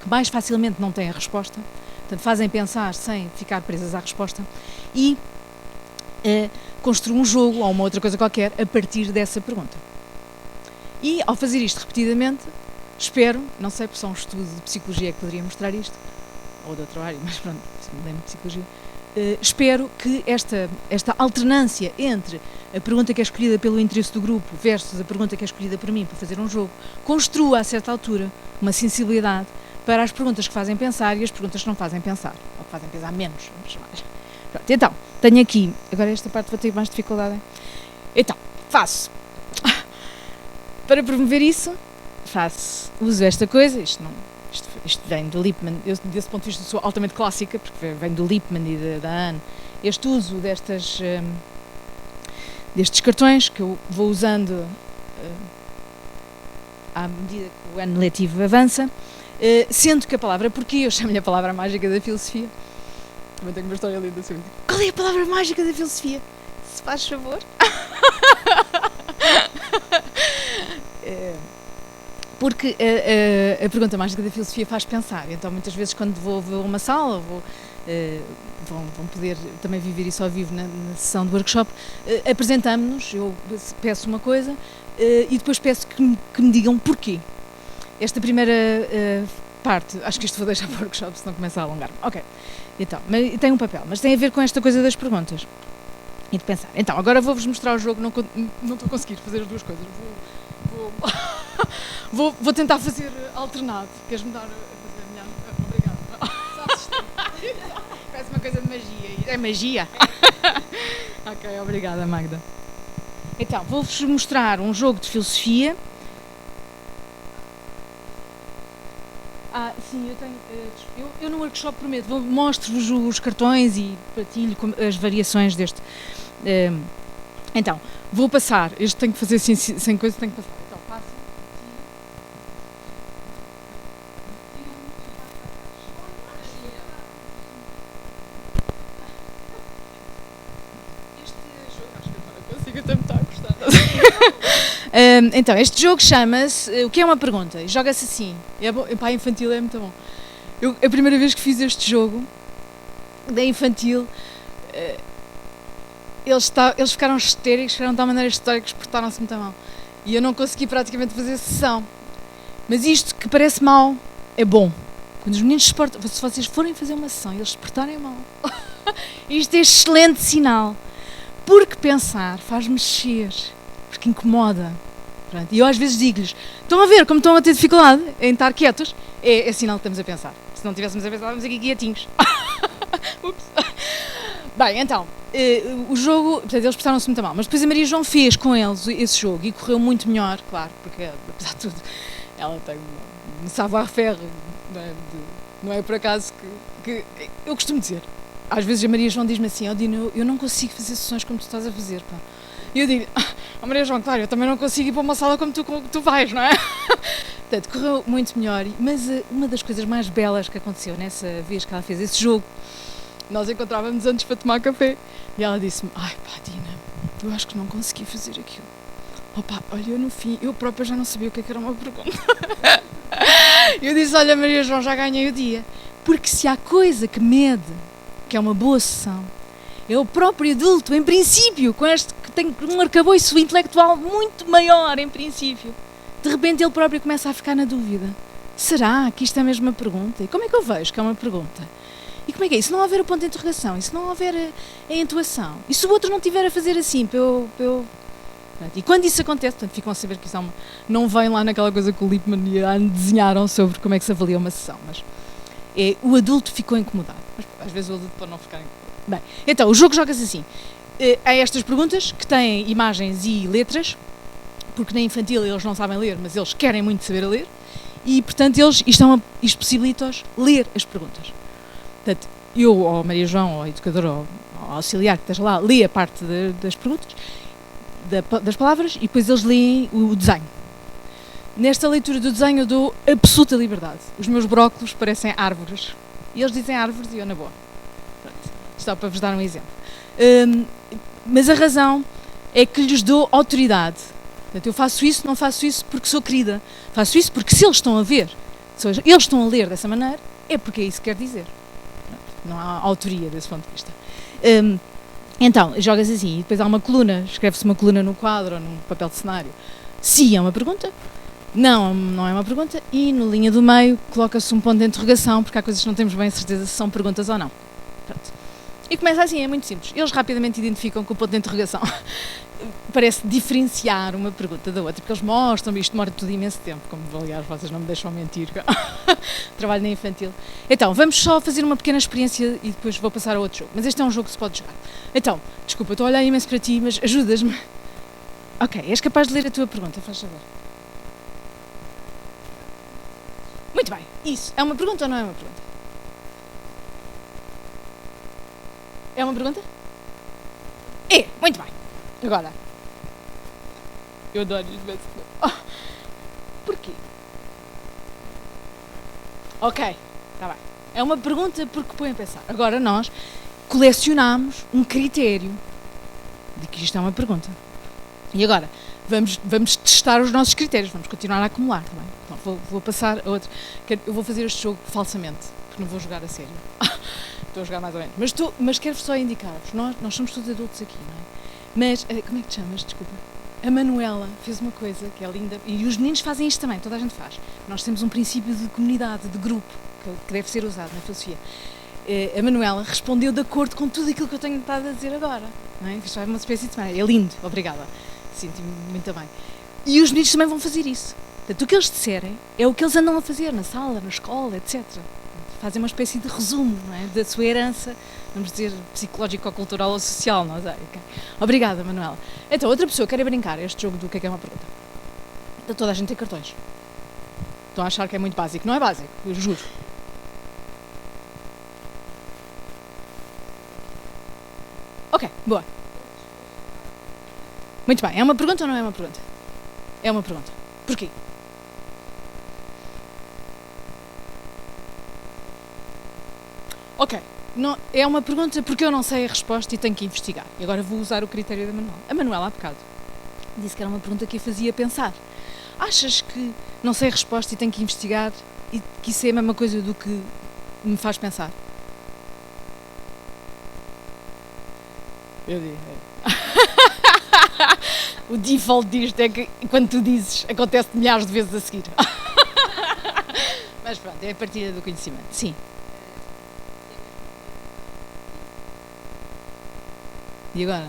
mais facilmente não têm a resposta, portanto fazem pensar sem ficar presas à resposta, e construo um jogo ou uma outra coisa qualquer a partir dessa pergunta. E ao fazer isto repetidamente, espero, não sei, porque só um estudo de psicologia que poderia mostrar isto, ou de outra área, mas pronto, me lembro de psicologia, espero que esta alternância entre a pergunta que é escolhida pelo interesse do grupo versus a pergunta que é escolhida por mim para fazer um jogo, construa a certa altura uma sensibilidade para as perguntas que fazem pensar e as perguntas que não fazem pensar, ou que fazem pensar menos, vamos chamar. Pronto, então, tenho aqui, agora esta parte vou ter mais dificuldade. Então, faço, para promover isso, uso esta coisa, isto vem do Lippmann, eu desse ponto de vista sou altamente clássica, porque vem do Lippmann e da Anne, este uso destes cartões que eu vou usando à medida que o ano letivo avança, sendo que a palavra porquê, eu chamo-lhe a palavra mágica da filosofia. Também tenho uma história linda assim. Qual é a palavra mágica da filosofia? Se faz favor. Porque a pergunta mágica da filosofia faz pensar. Então, muitas vezes, quando vou a uma sala, vão poder também viver isso ao vivo na sessão do workshop, apresentamos-nos, eu peço uma coisa e depois peço que me digam porquê. Esta primeira parte, acho que isto vou deixar para o workshop, senão começa a alongar-me. Ok, então, mas tem um papel, mas tem a ver com esta coisa das perguntas e de pensar. Então, agora vou-vos mostrar o jogo, não estou a conseguir fazer as duas coisas. Vou tentar fazer alternado. Queres-me dar a fazer a minha? Obrigada. Parece uma coisa de magia. É magia? Ok, obrigada, Magda. Então, vou-vos mostrar um jogo de filosofia. Sim, eu tenho. Eu no workshop prometo, mostro-vos os cartões e partilho as variações deste. Então, vou passar. Este tenho que fazer sem coisa, tenho que passar. Então, passo. Este jogo, acho que eu consigo, até me está a gostar. Então, este jogo chama-se. O que é uma pergunta? Joga-se assim. É bom, para a infantil é muito bom. A primeira vez que fiz este jogo da infantil, eles ficaram histéricos, ficaram de tal maneira histéricos, portaram-se muito mal. E eu não consegui praticamente fazer sessão. Mas isto que parece mau é bom. Quando os meninos se portam, se vocês forem fazer uma sessão e eles se portarem mal, isto é excelente sinal. Porque pensar faz mexer, porque incomoda. Pronto. E eu às vezes digo-lhes, estão a ver como estão a ter dificuldade em estar quietos? É sinal que estamos a pensar. Se não estivéssemos a pensar, estávamos aqui quietinhos. Ups. Bem, então, o jogo, portanto, eles portaram-se muito mal, mas depois a Maria João fez com eles esse jogo e correu muito melhor, claro, porque apesar de tudo, ela tem um savoir-faire, não é por acaso que eu costumo dizer. Às vezes a Maria João diz-me assim, oh Dino, eu não consigo fazer sessões como tu estás a fazer, pá. E eu digo, Maria João, claro, eu também não consigo ir para uma sala como tu vais, não é? Portanto, correu muito melhor, mas uma das coisas mais belas que aconteceu nessa vez que ela fez esse jogo, nós encontrávamos antes para tomar café e ela disse-me, ai pá, Dina, eu acho que não consegui fazer aquilo. Opa, olha, eu no fim, eu própria já não sabia o que era uma pergunta. Eu disse, olha Maria João, já ganhei o dia. Porque se há coisa que mede, que é uma boa sessão, é o próprio adulto, em princípio, que tem um arcabouço intelectual muito maior, em princípio. De repente ele próprio começa a ficar na dúvida. Será que isto é mesmo uma pergunta? E como é que eu vejo que é uma pergunta? E como é que é? E se não houver o ponto de interrogação? E se não houver a intuação? E se o outro não estiver a fazer assim, para eu... E quando isso acontece, portanto, ficam a saber que isso não vem lá naquela coisa que o Lippmann e a Anne desenharam sobre como é que se avalia uma sessão, mas o adulto ficou incomodado. Mas às vezes o adulto pode não ficar incomodado. Bem, então, o jogo joga-se assim. Há estas perguntas que têm imagens e letras. porque na infantil eles não sabem ler, mas eles querem muito saber ler, e portanto isto possibilita-os ler as perguntas. Portanto, eu, ou Maria João, ou educador, ou auxiliar que esteja lá, lê a parte das perguntas, das palavras, e depois eles leem o desenho. Nesta leitura do desenho eu dou absoluta liberdade. Os meus brócolos parecem árvores. E eles dizem árvores e eu na boa. Pronto. Só para vos dar um exemplo. Mas a razão é que lhes dou autoridade. Portanto, eu faço isso, não faço isso porque sou querida. Faço isso porque se eles estão a ver, se eles estão a ler dessa maneira, é porque é isso que quer dizer. Não há autoria desse ponto de vista. Então, jogas assim, e depois há uma coluna, escreve-se uma coluna no quadro ou num papel de cenário. Se é uma pergunta, não é uma pergunta, e no linha do meio coloca-se um ponto de interrogação, porque há coisas que não temos bem a certeza se são perguntas ou não. Pronto. E começa assim, é muito simples. Eles rapidamente identificam com o ponto de interrogação. Parece diferenciar uma pergunta da outra, porque eles mostram, isto demora tudo imenso tempo, como aliás vocês não me deixam mentir, trabalho na infantil. Então, vamos só fazer uma pequena experiência e depois vou passar a outro jogo, mas este é um jogo que se pode jogar. Então, desculpa, estou a olhar imenso para ti, mas ajudas-me. Ok, és capaz de ler a tua pergunta, faz favor. Muito bem, isso, é uma pergunta ou não é uma pergunta? É uma pergunta? É, muito bem. Agora, eu adoro isto. Porquê? Ok, está bem. É uma pergunta porque põe a pensar. Agora nós colecionamos um critério de que isto é uma pergunta. E agora, vamos testar os nossos critérios, vamos continuar a acumular, tá bem? Então, vou passar a outro. Eu vou fazer este jogo falsamente, porque não vou jogar a sério. Estou a jogar mais ou menos. Mas quero só indicar-vos, nós somos todos adultos aqui, não é? Mas, como é que te chamas? Desculpa. A Manuela fez uma coisa que é linda, e os meninos fazem isto também, toda a gente faz. Nós temos um princípio de comunidade, de grupo, que deve ser usado na filosofia. A Manuela respondeu de acordo com tudo aquilo que eu tenho estado a dizer agora. Não é? Isto é uma espécie de semana. É lindo, obrigada. Sinto-me muito bem. E os meninos também vão fazer isso. Portanto, o que eles disserem é o que eles andam a fazer na sala, na escola, etc. Fazem uma espécie de resumo, não é? Da sua herança, vamos dizer, psicológico, cultural ou social, não sei. Okay. Obrigada, Manuela. Então, outra pessoa quer brincar este jogo do que é uma pergunta. Então, toda a gente tem cartões. Estão a achar que é muito básico. Não é básico, eu juro. Ok, boa. Muito bem. É uma pergunta ou não é uma pergunta? É uma pergunta. Porquê? Ok, não, é uma pergunta porque eu não sei a resposta e tenho que investigar. E agora vou usar o critério da Manuela. A Manuela, há bocado, disse que era uma pergunta que a fazia pensar. Achas que não sei a resposta e tenho que investigar e que isso é a mesma coisa do que me faz pensar? Eu digo. O default disto é que quando tu dizes, acontece milhares de vezes a seguir. Mas pronto, é a partilha do conhecimento. Sim. E agora?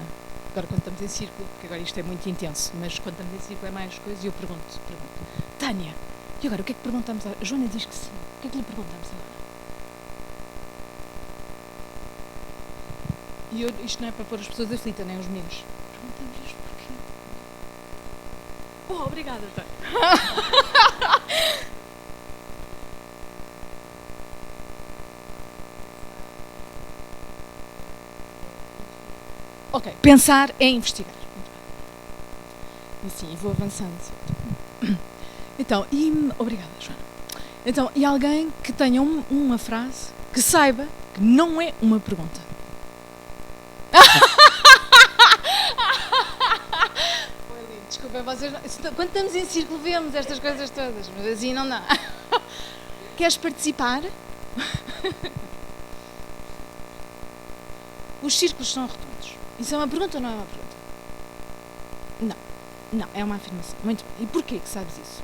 Agora quando estamos em círculo, porque agora isto é muito intenso, mas quando estamos em círculo é mais coisas e eu pergunto. Tânia, e agora o que é que perguntamos? A Joana diz que sim. O que é que lhe perguntamos agora? E isto não é para pôr as pessoas aflitas, nem os meninos. Perguntamos-lhes porquê. Oh, obrigada, Tânia. Ok, pensar é investigar. E sim, vou avançando. Então, obrigada, Joana. Então, e alguém que tenha uma frase que saiba que não é uma pergunta. Foi lindo, desculpem, vocês quando estamos em círculo vemos estas coisas todas, mas assim não dá. Queres participar? Os círculos são redondos. Isso é uma pergunta ou não é uma pergunta? Não, é uma afirmação. Muito bem. E porquê que sabes isso?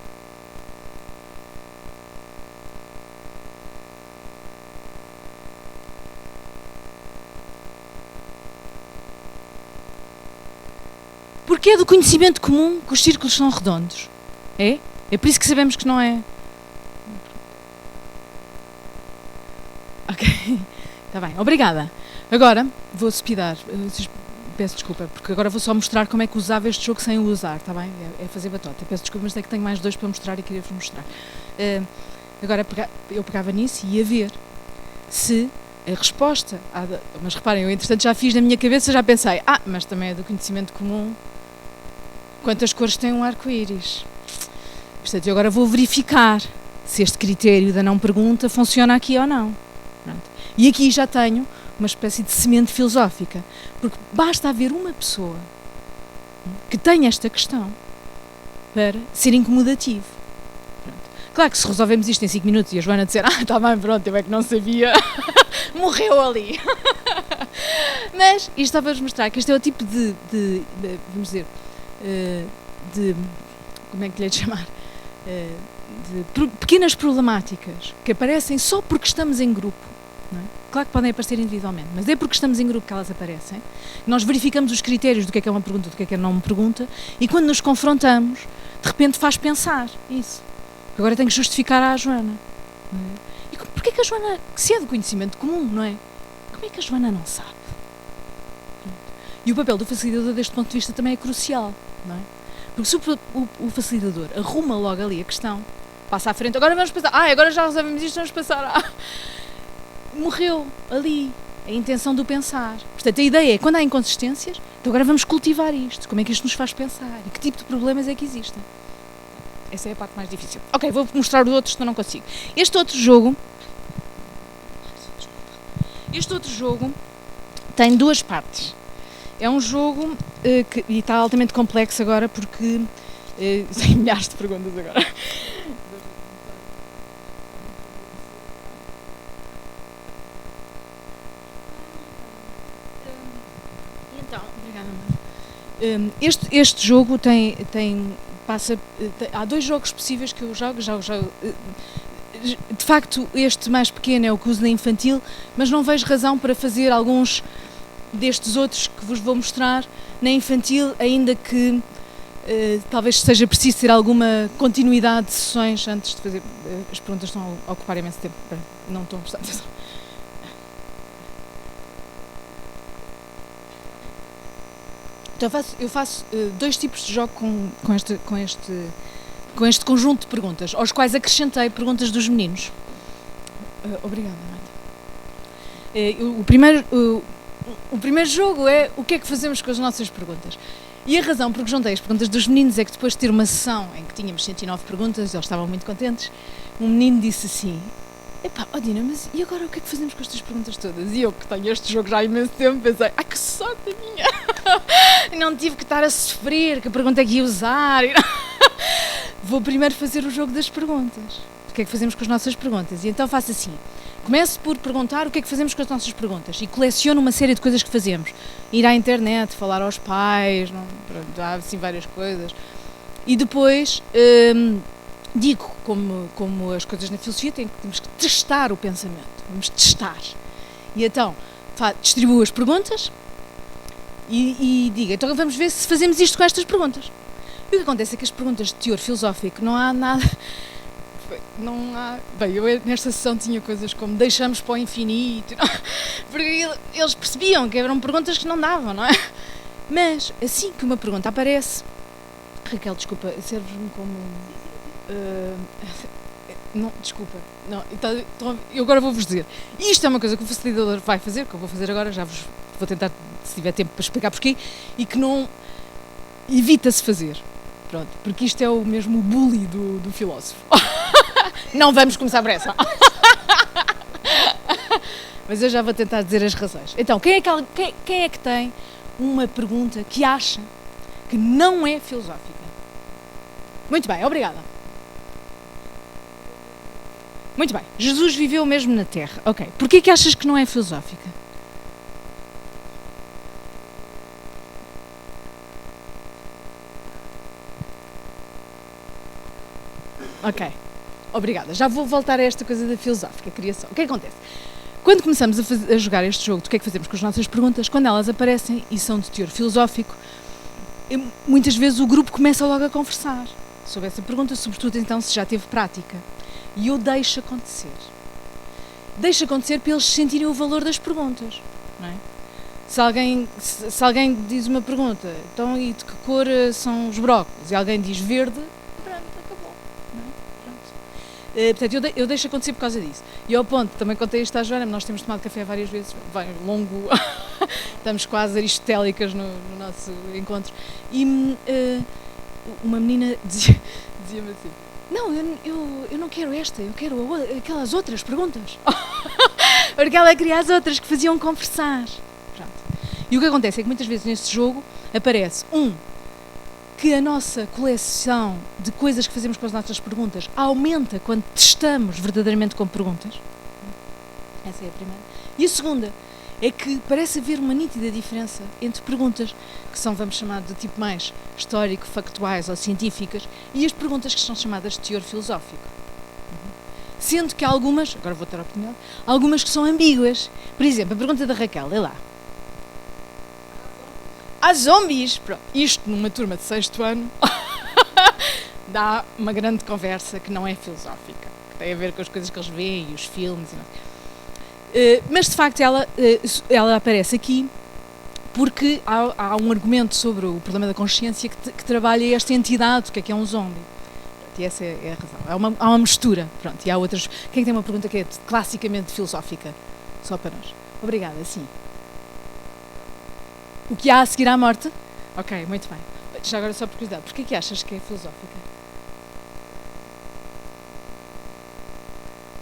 Porque é do conhecimento comum que os círculos são redondos. É? É por isso que sabemos que não é. Ok. Está bem, obrigada. Agora vou speedar. peço desculpa, porque agora vou só mostrar como é que usava este jogo sem o usar, está bem? É fazer batota. Peço desculpa, mas é que tenho mais 2 para mostrar e queria-vos mostrar. Agora eu pegava nisso e ia ver se a resposta... Mas reparem, eu entretanto já fiz na minha cabeça, já pensei, mas também é do conhecimento comum quantas cores tem um arco-íris. Portanto, eu agora vou verificar se este critério da não pergunta funciona aqui ou não. Pronto. E aqui já tenho uma espécie de semente filosófica, porque basta haver uma pessoa que tenha esta questão para ser incomodativo. Pronto. Claro que se resolvemos isto em 5 minutos e a Joana disser, está bem, pronto, eu é que não sabia, morreu ali. Mas isto só para vos mostrar que este é o tipo de vamos dizer, como é que lhe é de chamar? De pequenas problemáticas que aparecem só porque estamos em grupo. Não é? Claro que podem aparecer individualmente, mas é porque estamos em grupo que elas aparecem. Nós verificamos os critérios do que é uma pergunta, do que é não uma pergunta, e quando nos confrontamos, de repente faz pensar isso. Agora tenho que justificar à Joana. Não é? E porquê que a Joana, se é do conhecimento comum, não é? Como é que a Joana não sabe? E o papel do facilitador deste ponto de vista também é crucial, não é? Porque se o facilitador arruma logo ali a questão, passa à frente, agora vamos passar, agora já resolvemos isto, vamos passar, morreu ali a intenção do pensar. Portanto, a ideia é, quando há inconsistências, então agora vamos cultivar isto, como é que isto nos faz pensar e que tipo de problemas é que existem. Essa é a parte mais difícil. Ok, vou mostrar o outro, senão não consigo. Este outro jogo tem 2 partes. É um jogo e está altamente complexo agora porque tem milhares de perguntas agora. Então, obrigada. Este jogo há 2 jogos possíveis que eu jogo. De facto, este mais pequeno é o que uso na infantil, mas não vejo razão para fazer alguns destes outros que vos vou mostrar na infantil, ainda que talvez seja preciso ter alguma continuidade de sessões antes de fazer. As perguntas estão a ocupar imenso tempo, não estão a prestar atenção. Então eu faço 2 tipos de jogo com este conjunto de perguntas, aos quais acrescentei perguntas dos meninos. Obrigada, Marta. O primeiro jogo é o que é que fazemos com as nossas perguntas. E a razão por que juntei as perguntas dos meninos é que depois de ter uma sessão em que tínhamos 109 perguntas, eles estavam muito contentes, um menino disse assim, Dina, mas e agora o que é que fazemos com estas perguntas todas? E eu, que tenho este jogo já há imenso tempo, pensei, que sorte a minha! Não tive que estar a sofrer, que a pergunta é que ia usar. Vou primeiro fazer o jogo das perguntas. O que é que fazemos com as nossas perguntas? E então faço assim, começo por perguntar o que é que fazemos com as nossas perguntas e coleciono uma série de coisas que fazemos. Ir à internet, falar aos pais, há assim várias coisas. E depois digo, como as coisas na filosofia, temos que testar o pensamento. Vamos testar. E então distribuo as perguntas e digo, então vamos ver se fazemos isto com estas perguntas. E o que acontece é que as perguntas de teor filosófico não há nada... Bem, eu nesta sessão tinha coisas como deixamos para o infinito, porque eles percebiam que eram perguntas que não davam, não é? Mas assim que uma pergunta aparece, Raquel, desculpa, serves-me como... não, desculpa, não, então, eu agora vou-vos dizer, isto é uma coisa que o facilitador vai fazer, que eu vou fazer agora, já vos vou tentar, se tiver tempo, para explicar porquê, e que não evita-se fazer. Pronto, porque isto é o mesmo bully do filósofo. Não vamos começar por essa. Mas eu já vou tentar dizer as razões. Então, quem é que tem uma pergunta que acha que não é filosófica? Muito bem, obrigada. Muito bem, Jesus viveu mesmo na Terra. Ok, porquê que achas que não é filosófica? Ok, obrigada. Já vou voltar a esta coisa da filosófica, criação. O que é que acontece? Quando começamos a jogar este jogo, o que é que fazemos com as nossas perguntas? Quando elas aparecem e são de teor filosófico, muitas vezes o grupo começa logo a conversar sobre essa pergunta, sobretudo então se já teve prática. E eu deixo acontecer. Deixo acontecer para eles sentirem o valor das perguntas, não é? Se alguém diz uma pergunta, então e de que cor são os brócolos? E alguém diz verde, pronto, acabou. Não é? Pronto. Portanto, eu deixo acontecer por causa disso. E ao ponto, também contei isto à Joana, nós temos tomado café várias vezes, vai longo, estamos quase aristotélicas no nosso encontro. E uma menina dizia-me assim, não, eu não quero esta, eu quero aquelas outras perguntas. Porque ela queria as outras que faziam conversar. Pronto. E o que acontece é que muitas vezes neste jogo aparece, que a nossa coleção de coisas que fazemos com as nossas perguntas aumenta quando testamos verdadeiramente com perguntas. Essa é a primeira. E a segunda é que parece haver uma nítida diferença entre perguntas que são, vamos chamar, de tipo mais histórico, factuais ou científicas, e as perguntas que são chamadas de teor filosófico. Sendo que algumas, agora vou ter a opinião, algumas que são ambíguas. Por exemplo, a pergunta da Raquel, lê lá. Há zombies! Pronto. Isto numa turma de 6º ano dá uma grande conversa que não é filosófica, que tem a ver com as coisas que eles veem e os filmes e não. Mas de facto ela aparece aqui porque há um argumento sobre o problema da consciência que trabalha esta entidade, o que é um zombie. E essa é a razão. Há uma mistura. Pronto, e há outras. Quem tem uma pergunta que é classicamente filosófica? Só para nós. Obrigada, sim. O que há a seguir à morte? Ok, muito bem. Já agora só por curiosidade, porquê que achas que é filosófica?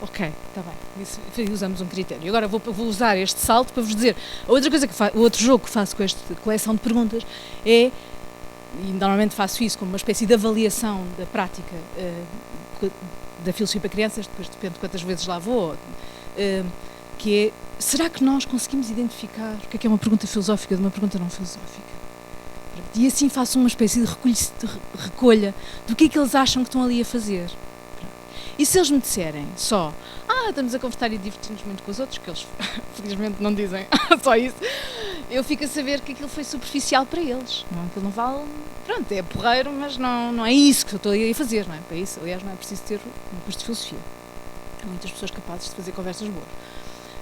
Ok, está bem. Usamos um critério. Agora vou usar este salto para vos dizer. A outra coisa o outro jogo que faço com esta coleção de perguntas é, e normalmente faço isso como uma espécie de avaliação da prática da filosofia para crianças, depois depende de quantas vezes lá vou, que é, será que nós conseguimos identificar o que é uma pergunta filosófica de uma pergunta não filosófica? E assim faço uma espécie de recolha do que é que eles acham que estão ali a fazer. E se eles me disserem só, estamos a conversar e divertimos muito com os outros, que eles felizmente não dizem só isso, eu fico a saber que aquilo foi superficial para eles. Não, aquilo não vale, pronto, é porreiro, mas não é isso que eu estou a fazer, não é? Para isso, aliás, não é preciso ter um curso de filosofia. Há muitas pessoas capazes de fazer conversas boas.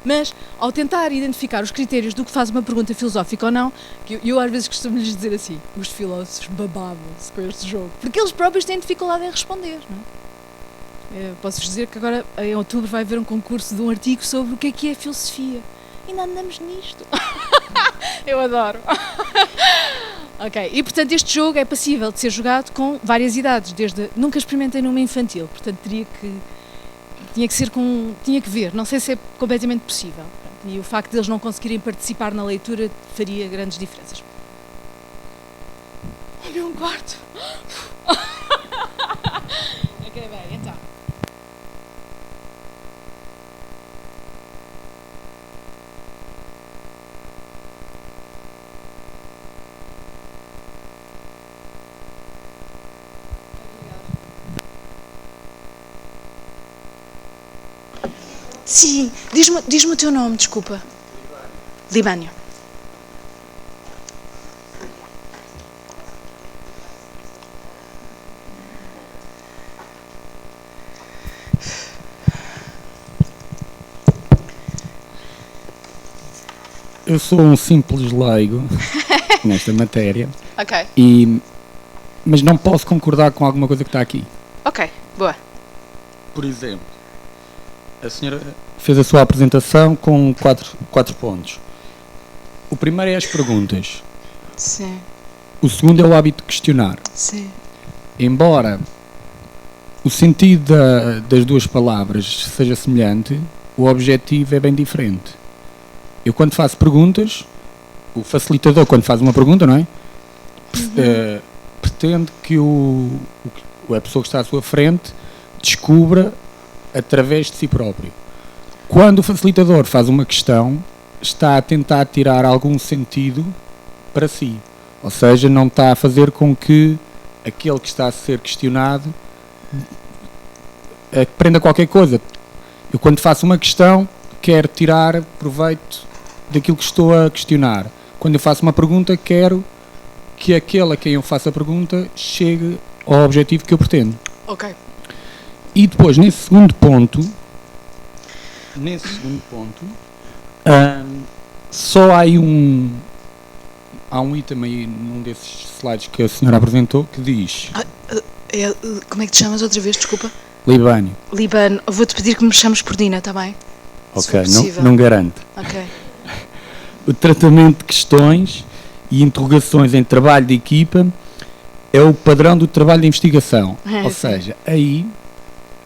Mas, ao tentar identificar os critérios do que faz uma pergunta filosófica ou não, que eu às vezes costumo lhes dizer assim, os filósofos babavam-se com este jogo, porque eles próprios têm dificuldade em responder, não é? Posso-vos dizer que agora, em outubro, vai haver um concurso de um artigo sobre o que é filosofia. Ainda andamos nisto. Eu adoro. Ok, e portanto este jogo é passível de ser jogado com várias idades, nunca experimentei numa infantil, portanto tinha que ver, não sei se é completamente possível. E o facto de eles não conseguirem participar na leitura faria grandes diferenças. Olha, um quarto. Ok, bem, então. Sim, diz-me o teu nome, desculpa. Libânio. Eu sou um simples leigo nesta matéria. Ok. Mas não posso concordar com alguma coisa que está aqui. Ok, boa. Por exemplo, a senhora fez a sua apresentação com quatro pontos. O primeiro é as perguntas. Sim. O segundo é o hábito de questionar. Sim. Embora o sentido das duas palavras seja semelhante, o objetivo é bem diferente. Eu, quando faço perguntas, o facilitador, quando faz uma pergunta, não é? Pretende que a pessoa que está à sua frente descubra através de si próprio. Quando o facilitador faz uma questão, está a tentar tirar algum sentido para si. Ou seja, não está a fazer com que aquele que está a ser questionado aprenda qualquer coisa. Eu, quando faço uma questão, quero tirar proveito daquilo que estou a questionar. Quando eu faço uma pergunta, quero que aquele a quem eu faço a pergunta chegue ao objetivo que eu pretendo. Ok. E depois, nesse segundo ponto, só há aí há um item aí num desses slides que a senhora apresentou que diz Como é que te chamas outra vez, desculpa? Libânio. Libano, vou-te pedir que me chames por Dina, está bem? Se for Ok, possível. não garanto. Ok. O tratamento de questões e interrogações em trabalho de equipa é o padrão do trabalho de investigação. Ou Sim. seja, aí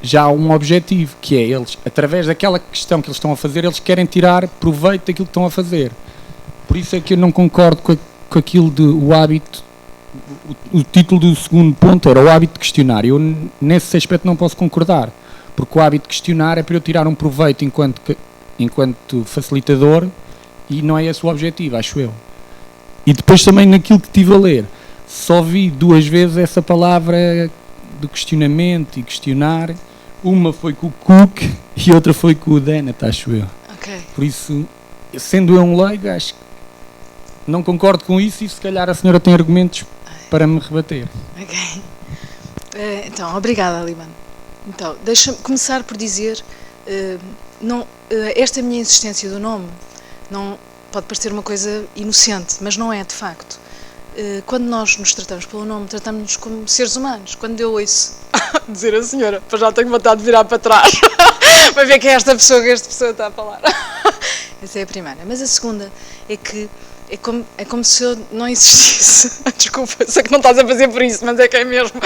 já há um objetivo, que é eles, através daquela questão que eles estão a fazer, eles querem tirar proveito daquilo que estão a fazer. Por isso é que eu não concordo com aquilo de o hábito. O título do segundo ponto era o hábito de questionar. Eu, nesse aspecto, não posso concordar, porque o hábito de questionar é para eu tirar um proveito enquanto facilitador, e não é esse o objetivo, acho eu. E depois também naquilo que estive a ler, só vi 2 vezes essa palavra do questionamento e questionar. Uma foi com o Cook e outra foi com o Dennett, acho eu. Ok. Por isso, sendo eu um leigo, acho que não concordo com isso, e se calhar a senhora tem argumentos para me rebater. Ok. Então, obrigada, Libano. Então, deixa-me começar por dizer, esta minha insistência do nome não pode parecer uma coisa inocente, mas não é, de facto. Quando nós nos tratamos pelo nome, tratamos-nos como seres humanos. Quando eu ouço dizer a senhora, pois já tenho vontade de virar para trás para ver quem é esta pessoa que esta pessoa está a falar. Essa é a primeira. Mas a segunda é que é como se eu não existisse. Desculpa, sei que não estás a fazer por isso, mas é que é mesmo.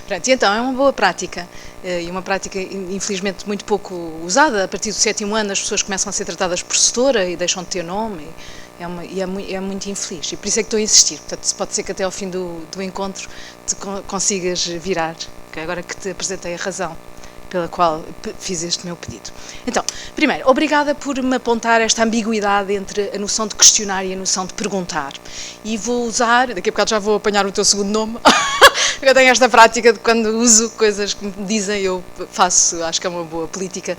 Pronto, e então é uma boa prática, e uma prática infelizmente muito pouco usada. A partir do 7º ano as pessoas começam a ser tratadas por setora e deixam de ter nome, é muito infeliz, e por isso é que estou a insistir. Portanto, pode ser que até ao fim do encontro te consigas virar, okay? Agora que te apresentei a razão pela qual fiz este meu pedido. Então, primeiro, obrigada por me apontar esta ambiguidade entre a noção de questionar e a noção de perguntar. E vou usar, daqui a bocado já vou apanhar o teu segundo nome, eu tenho esta prática de quando uso coisas que me dizem, eu faço, acho que é uma boa política,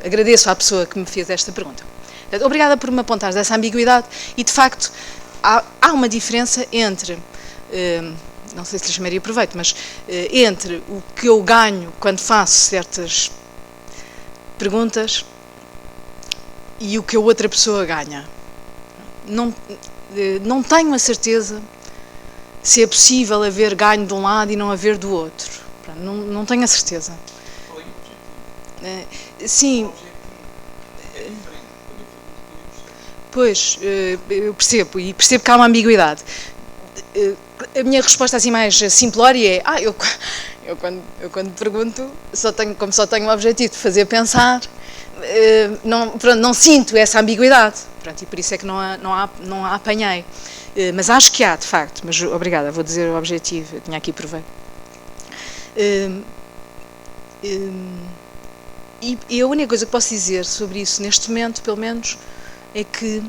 agradeço à pessoa que me fez esta pergunta. Portanto, obrigada por me apontares essa ambiguidade, e de facto há uma diferença entre... não sei se lhe chamaria proveito, mas entre o que eu ganho quando faço certas perguntas e o que a outra pessoa ganha. Não tenho a certeza se é possível haver ganho de um lado e não haver do outro. Não tenho a certeza. Sim. Pois, eu percebo, e percebo que há uma ambiguidade. A minha resposta assim mais simplória é eu quando pergunto, como só tenho o objetivo de fazer pensar, não sinto essa ambiguidade. Pronto, e por isso é que não a apanhei. Mas acho que há, de facto. Mas obrigada, vou dizer o objetivo, eu tinha aqui proveito. E a única coisa que posso dizer sobre isso neste momento, pelo menos, é que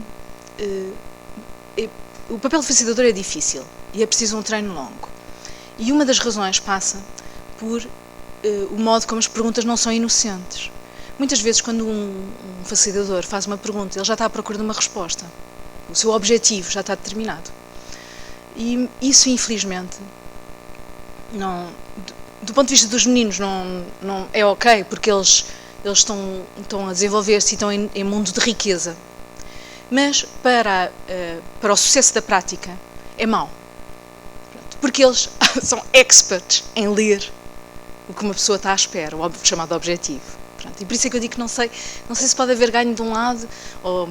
o papel de facilitador é difícil e é preciso um treino longo. E uma das razões passa por o modo como as perguntas não são inocentes. Muitas vezes, quando um facilitador faz uma pergunta, ele já está à procura de uma resposta. O seu objetivo já está determinado. E isso, infelizmente, do ponto de vista dos meninos, não é ok, porque eles estão a desenvolver-se e estão em mundo de riqueza. Mas para o sucesso da prática é mau. Porque eles são experts em ler o que uma pessoa está à espera, o chamado objetivo. E por isso é que eu digo que não sei se pode haver ganho de um lado, ou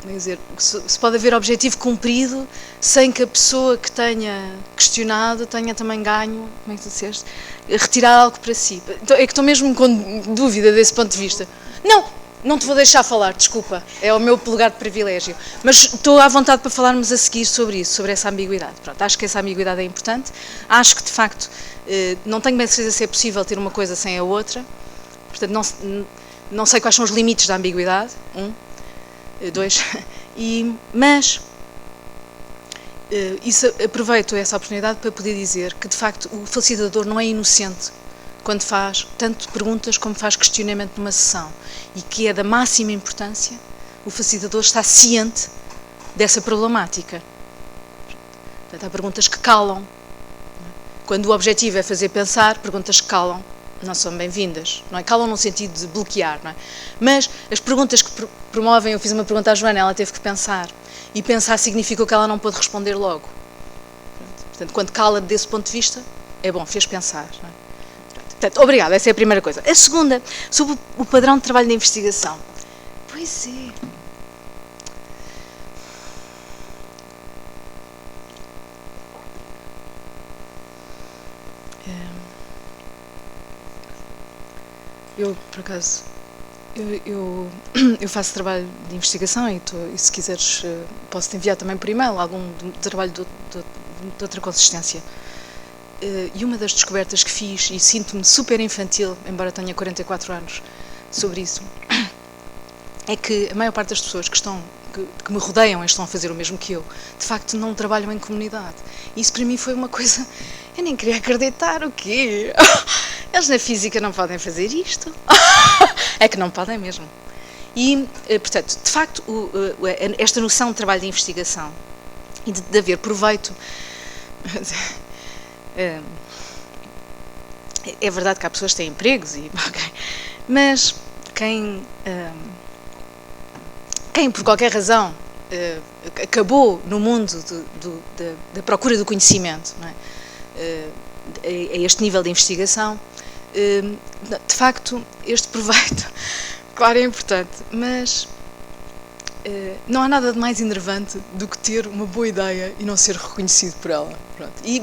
quer dizer, se pode haver objetivo cumprido sem que a pessoa que tenha questionado tenha também ganho, como é que tu disseste, retirar algo para si. Então, é que estou mesmo com dúvida desse ponto de vista. Não te vou deixar falar, desculpa, é o meu lugar de privilégio, mas estou à vontade para falarmos a seguir sobre isso, sobre essa ambiguidade. Pronto, acho que essa ambiguidade é importante, acho que de facto não tenho bem certeza se é possível ter uma coisa sem a outra, portanto não sei quais são os limites da ambiguidade, 2, mas aproveito essa oportunidade para poder dizer que de facto o facilitador não é inocente quando faz tanto perguntas como faz questionamento numa sessão, e que é da máxima importância o facilitador estar ciente dessa problemática. Portanto, há perguntas que calam. Quando o objetivo é fazer pensar, perguntas que calam não são bem-vindas, não é? Calam no sentido de bloquear, não é? Mas as perguntas que promovem, eu fiz uma pergunta à Joana, ela teve que pensar, e pensar significou que ela não pôde responder logo. Portanto, quando cala desse ponto de vista, é bom, fez pensar, não é? Portanto, obrigada, essa é a primeira coisa. A segunda, sobre o padrão de trabalho de investigação. Pois é. Eu, por acaso, eu faço trabalho de investigação e se quiseres posso-te enviar também por e-mail algum trabalho de outra consistência. E uma das descobertas que fiz, e sinto-me super infantil, embora tenha 44 anos, sobre isso, é que a maior parte das pessoas que me rodeiam e estão a fazer o mesmo que eu, de facto não trabalham em comunidade. E isso para mim foi uma coisa... Eu nem queria acreditar, o quê? Eles na física não podem fazer isto. É que não podem mesmo. E, portanto, de facto, esta noção de trabalho de investigação e de haver proveito... É verdade que há pessoas que têm empregos, mas quem por qualquer razão acabou no mundo da procura do conhecimento, não é? A este nível de investigação, de facto, este proveito, claro, é importante, mas não há nada de mais enervante do que ter uma boa ideia e não ser reconhecido por ela. Pronto. E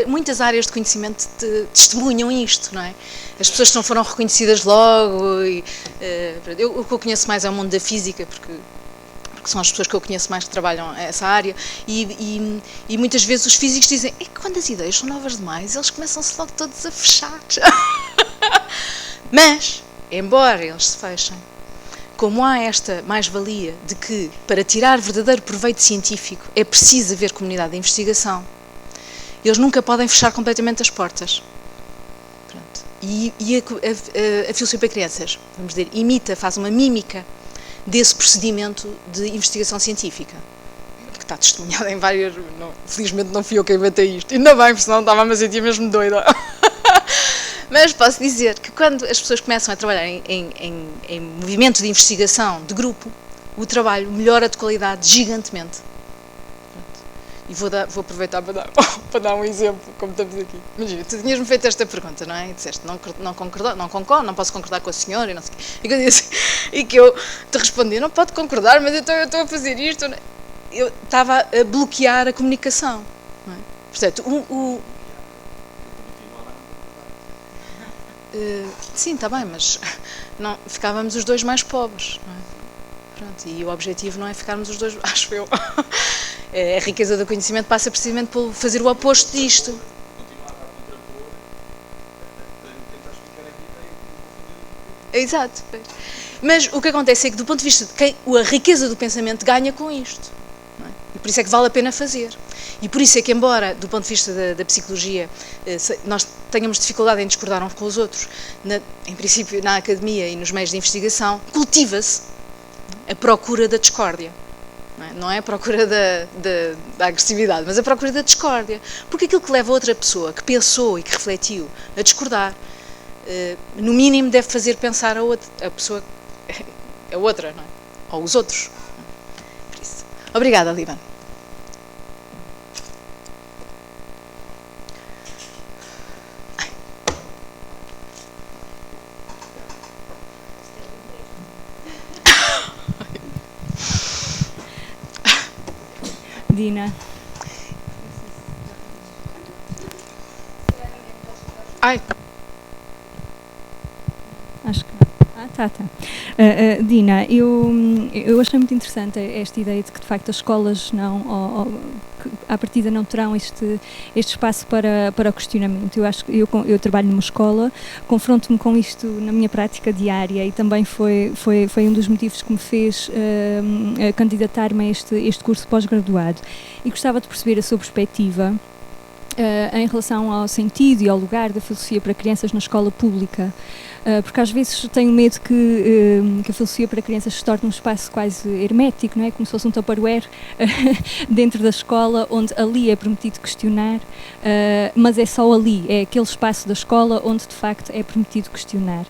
muitas áreas de conhecimento testemunham isto, não é? As pessoas que não foram reconhecidas logo. O que eu conheço mais é o mundo da física, porque são as pessoas que eu conheço mais que trabalham essa área, e muitas vezes os físicos dizem que quando as ideias são novas demais, eles começam-se logo todos a fechar. Mas, embora eles se fechem, como há esta mais-valia de que, para tirar verdadeiro proveito científico, é preciso haver comunidade de investigação, eles nunca podem fechar completamente as portas. Pronto. E a filosofia para crianças, vamos dizer, faz uma mímica desse procedimento de investigação científica, que está testemunhado em várias... felizmente não fui eu quem inventei isto, ainda bem, porque senão estava-me a sentir mesmo doida. Mas posso dizer que quando as pessoas começam a trabalhar em movimento de investigação de grupo, o trabalho melhora de qualidade gigantemente. E vou aproveitar para dar um exemplo, como estamos aqui. Imagina, tu tinhas-me feito esta pergunta, não é? E disseste, não concordo, não posso concordar com a senhora, e não sei o quê. E que eu te respondi, não pode concordar, mas eu estou a fazer isto. Eu estava a bloquear a comunicação. Não é? Portanto, sim, está bem, mas não, ficávamos os dois mais pobres, não é? Pronto, e o objetivo não é ficarmos os dois, acho eu. A riqueza do conhecimento passa precisamente por fazer o oposto disto. Exato. Mas o que acontece é que, do ponto de vista de quem a riqueza do pensamento ganha com isto. Não é? E por isso é que vale a pena fazer. E por isso é que, embora, do ponto de vista da psicologia, nós tenhamos dificuldade em discordar uns com os outros, em princípio, na academia e nos meios de investigação, cultiva-se a procura da discórdia. Não é a procura da agressividade, mas a procura da discórdia. Porque aquilo que leva outra pessoa que pensou e que refletiu a discordar, no mínimo deve fazer pensar a outra, não é? Ou os outros. Por isso. Obrigada, Líbano. Dina. Ai. Acho que... tá. Dina, eu achei muito interessante esta ideia de que, de facto, as escolas à partida não terão este espaço para o questionamento. Eu acho que eu trabalho numa escola, confronto-me com isto na minha prática diária e também foi um dos motivos que me fez candidatar-me a este curso pós-graduado. E gostava de perceber a sua perspectiva em relação ao sentido e ao lugar da filosofia para crianças na escola pública, porque às vezes tenho medo que a filosofia para crianças se torne um espaço quase hermético, não é? Como se fosse um tupperware dentro da escola, onde ali é permitido questionar, mas é só ali, é aquele espaço da escola onde de facto é permitido questionar.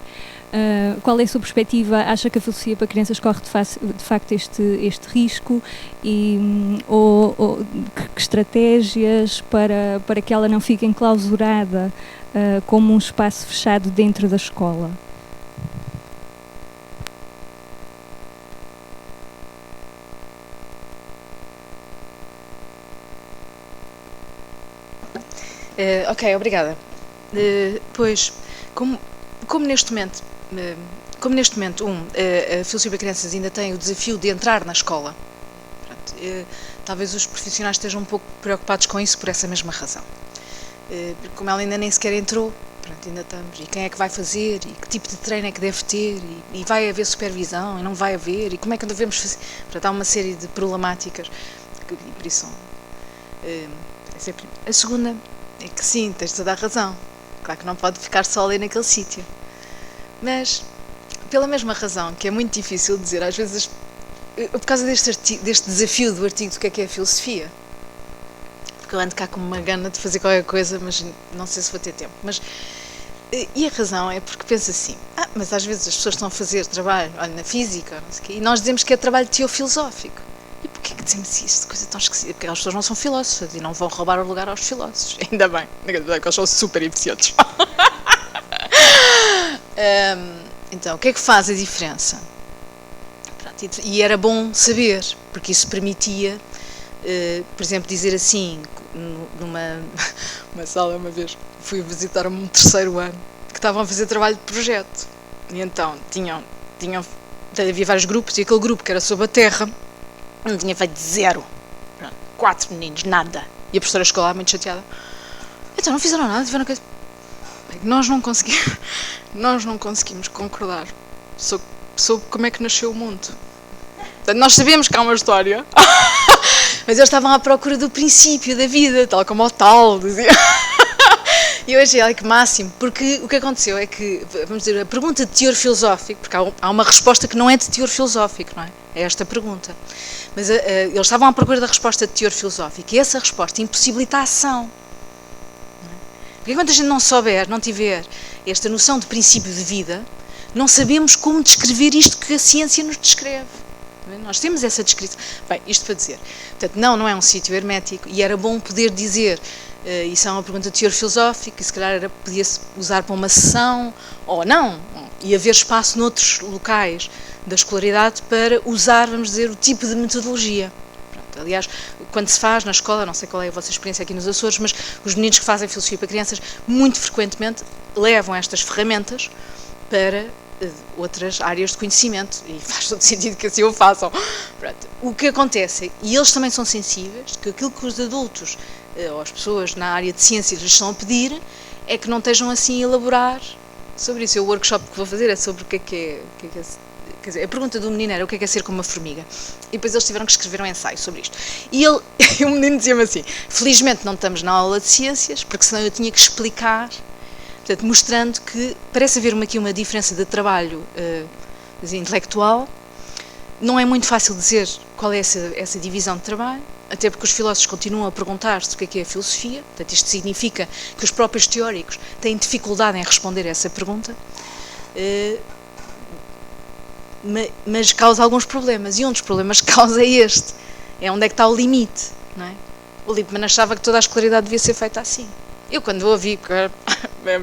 Qual é a sua perspectiva? Acha que a filosofia para crianças corre de facto este risco? Ou que estratégias para que ela não fique enclausurada como um espaço fechado dentro da escola? Ok, obrigada. Pois, como neste momento, a filosofia para crianças ainda tem o desafio de entrar na escola, pronto, talvez os profissionais estejam um pouco preocupados com isso por essa mesma razão. Porque como ela ainda nem sequer entrou, pronto, ainda estamos, e quem é que vai fazer, e que tipo de treino é que deve ter, e vai haver supervisão, e não vai haver, e como é que devemos fazer, portanto, há uma série de problemáticas, e por isso essa é a primeira. A segunda é que sim, tens toda a razão, claro que não pode ficar só ali naquele sítio, mas pela mesma razão que é muito difícil dizer, às vezes, por causa deste desafio do artigo do que é a filosofia, porque eu ando cá com uma gana de fazer qualquer coisa, mas não sei se vou ter tempo. E a razão é porque penso assim, mas às vezes as pessoas estão a fazer trabalho, olha, na física, não sei o quê, e nós dizemos que é trabalho teofilosófico. E porquê que dizemos isso? Coisa tão esquisita, porque as pessoas não são filósofas e não vão roubar o lugar aos filósofos. Ainda bem, porque eles são super eficientes. Então, o que é que faz a diferença? E era bom saber, porque isso permitia, por exemplo, dizer assim, numa sala uma vez, fui visitar um terceiro ano, que estavam a fazer trabalho de projeto. E então, havia vários grupos, e aquele grupo que era sobre a Terra, não tinha feito 0. 4 meninos, nada. E a professora escolar, muito chateada, então não fizeram nada, tiveram que... Nós não conseguimos concordar sobre como é que nasceu o mundo. Portanto, nós sabemos que há uma história, mas eles estavam à procura do princípio da vida, tal como o tal, dizia. E eu achei, que máximo, porque o que aconteceu é que, vamos dizer, a pergunta de teor filosófico, porque há uma resposta que não é de teor filosófico, não é? É esta pergunta. Mas eles estavam à procura da resposta de teor filosófico, e essa resposta impossibilita a ação. Porque enquanto a gente não souber, não tiver esta noção de princípio de vida, não sabemos como descrever isto que a ciência nos descreve. Nós temos essa descrição. Bem, isto para dizer. Portanto, não é um sítio hermético, e era bom poder dizer, isso é uma pergunta de teor filosófico, e se calhar podia-se usar para uma sessão, ou não, e haver espaço noutros locais da escolaridade para usar, vamos dizer, o tipo de metodologia. Pronto, aliás, quando se faz na escola, não sei qual é a vossa experiência aqui nos Açores, mas os meninos que fazem filosofia para crianças, muito frequentemente levam estas ferramentas para outras áreas de conhecimento, e faz todo sentido que assim o façam. Pronto. O que acontece, e eles também são sensíveis, que aquilo que os adultos ou as pessoas na área de ciências lhes estão a pedir é que não estejam assim a elaborar sobre isso. O workshop que vou fazer é sobre o que é quer dizer, a pergunta do menino era o que é ser como uma formiga, e depois eles tiveram que escrever um ensaio sobre isto, e o menino dizia-me assim, felizmente não estamos na aula de ciências, porque senão eu tinha que explicar. Portanto, mostrando que parece haver aqui uma diferença de trabalho intelectual. Não é muito fácil dizer qual é essa divisão de trabalho, até porque os filósofos continuam a perguntar-se o que é a filosofia. Portanto, isto significa que os próprios teóricos têm dificuldade em responder a essa pergunta, mas causa alguns problemas, e um dos problemas que causa é este. É onde é que está o limite, não é? O Lippmann achava que toda a escolaridade devia ser feita assim. Eu, quando o ouvi, porque a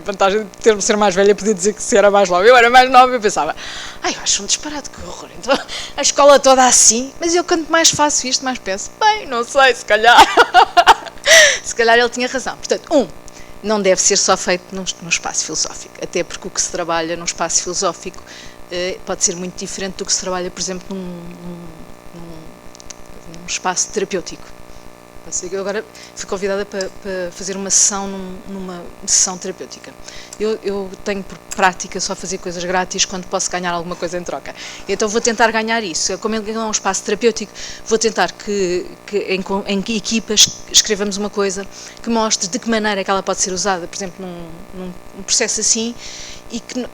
vantagem de ser mais velha, podia dizer que se era mais nova. Eu era mais nova, eu pensava, eu acho um disparate, que horror. Então, a escola toda assim. Mas eu, quanto mais faço isto, mais penso, bem, não sei, se calhar. Se calhar ele tinha razão. Portanto, não deve ser só feito num espaço filosófico. Até porque o que se trabalha num espaço filosófico pode ser muito diferente do que se trabalha, por exemplo, num espaço terapêutico. Eu agora fui convidada para fazer uma sessão numa sessão terapêutica. Eu tenho por prática só fazer coisas grátis quando posso ganhar alguma coisa em troca. Então vou tentar ganhar isso. Como é um espaço terapêutico, vou tentar que em equipas escrevamos uma coisa que mostre de que maneira é que ela pode ser usada, por exemplo, num processo assim, e que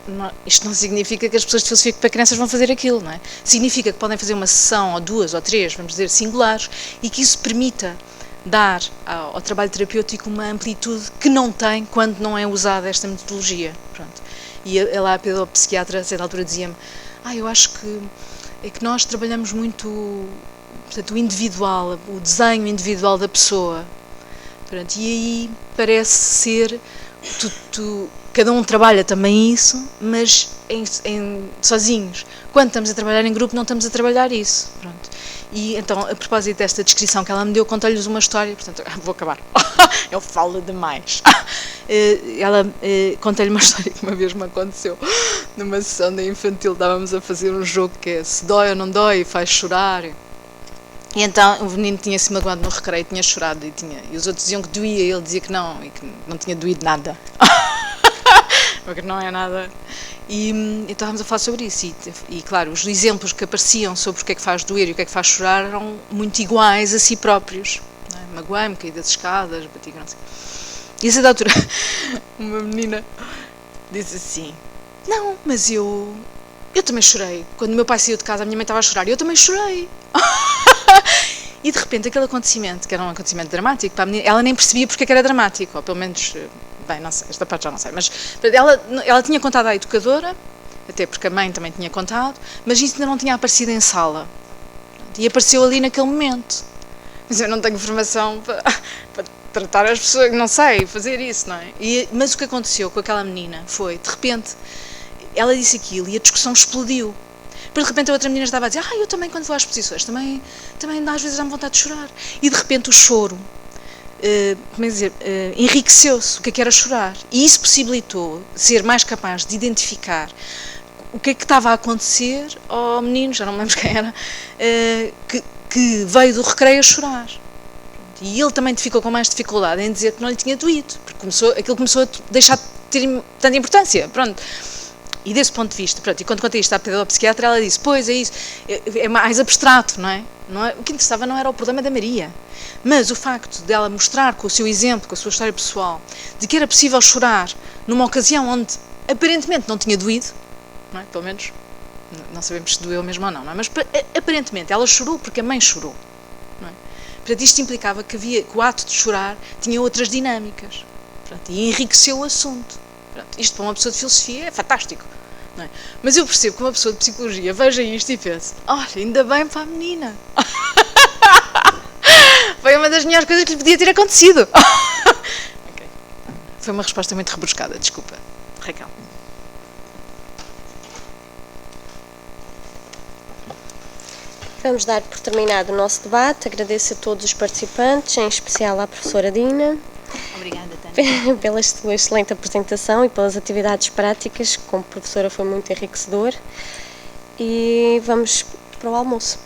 isto não significa que as pessoas de filosofia para crianças vão fazer aquilo, não é? Significa que podem fazer uma sessão, ou 2 ou 3, vamos dizer, singulares, e que isso permita dar ao trabalho terapêutico uma amplitude que não tem quando não é usada esta metodologia. Pronto. E ela, a pedopsiquiatra, a certa altura dizia-me, eu acho que é que nós trabalhamos muito, portanto, o individual, o desenho individual da pessoa. Pronto, e aí parece ser, cada um trabalha também isso, mas sozinhos. Quando estamos a trabalhar em grupo, não estamos a trabalhar isso. Pronto. E então, a propósito desta descrição que ela me deu, contei-lhes uma história, portanto, vou acabar. Eu falo demais. Contei-lhe uma história que uma vez me aconteceu numa sessão da infantil. Estávamos a fazer um jogo que é se dói ou não dói, faz chorar. E então o menino tinha-se magoado no recreio, tinha chorado e os outros diziam que doía, e ele dizia que não, e que não tinha doído nada. Porque não é nada. E então estávamos a falar sobre isso e claro, os exemplos que apareciam sobre o que é que faz doer e o que é que faz chorar eram muito iguais a si próprios. É? Magoei-me, caí das escadas, bati, não sei. E a certa altura, uma menina disse assim, não, mas eu também chorei. Quando o meu pai saiu de casa, a minha mãe estava a chorar e eu também chorei. E de repente aquele acontecimento, que era um acontecimento dramático, para a menina, ela nem percebia porque é que era dramático, ou pelo menos, bem, não sei, esta parte já não sei, mas ela tinha contado à educadora, até porque a mãe também tinha contado, mas isso ainda não tinha aparecido em sala. E apareceu ali naquele momento. Mas eu não tenho formação para tratar as pessoas, não sei, fazer isso, não é? Mas o que aconteceu com aquela menina foi, de repente, ela disse aquilo e a discussão explodiu. Porque de repente a outra menina estava a dizer, eu também quando vou às exposições, também às vezes dá-me vontade de chorar. E de repente o choro, enriqueceu-se, o que era chorar. E isso possibilitou ser mais capaz de identificar o que é que estava a acontecer ao menino, já não me lembro quem era, que veio do recreio a chorar. E ele também ficou com mais dificuldade em dizer que não lhe tinha doído, porque aquilo começou a deixar de ter tanta importância. Pronto. E desse ponto de vista, pronto, e quando contei isto à pedopsiquiatra, ela disse, pois é isso, é mais abstrato, não é? O que interessava não era o problema da Maria, mas o facto dela mostrar com o seu exemplo, com a sua história pessoal, de que era possível chorar numa ocasião onde aparentemente não tinha doído, não é? Pelo menos, não sabemos se doeu mesmo ou não, é? Mas aparentemente ela chorou porque a mãe chorou, não é? Portanto, isto implicava que o ato de chorar tinha outras dinâmicas, pronto, e enriqueceu o assunto. Pronto, isto para uma pessoa de filosofia é fantástico, não é? Mas eu percebo que uma pessoa de psicologia veja isto e pense, olha, ainda bem para a menina. Foi uma das melhores coisas que lhe podia ter acontecido. Okay. Foi uma resposta muito rebuscada, desculpa, Raquel. Vamos dar por terminado o nosso debate. Agradeço a todos os participantes, em especial à professora Dina. Obrigada, Tânia. Pela sua excelente apresentação e pelas atividades práticas, como professora foi muito enriquecedor. E vamos para o almoço.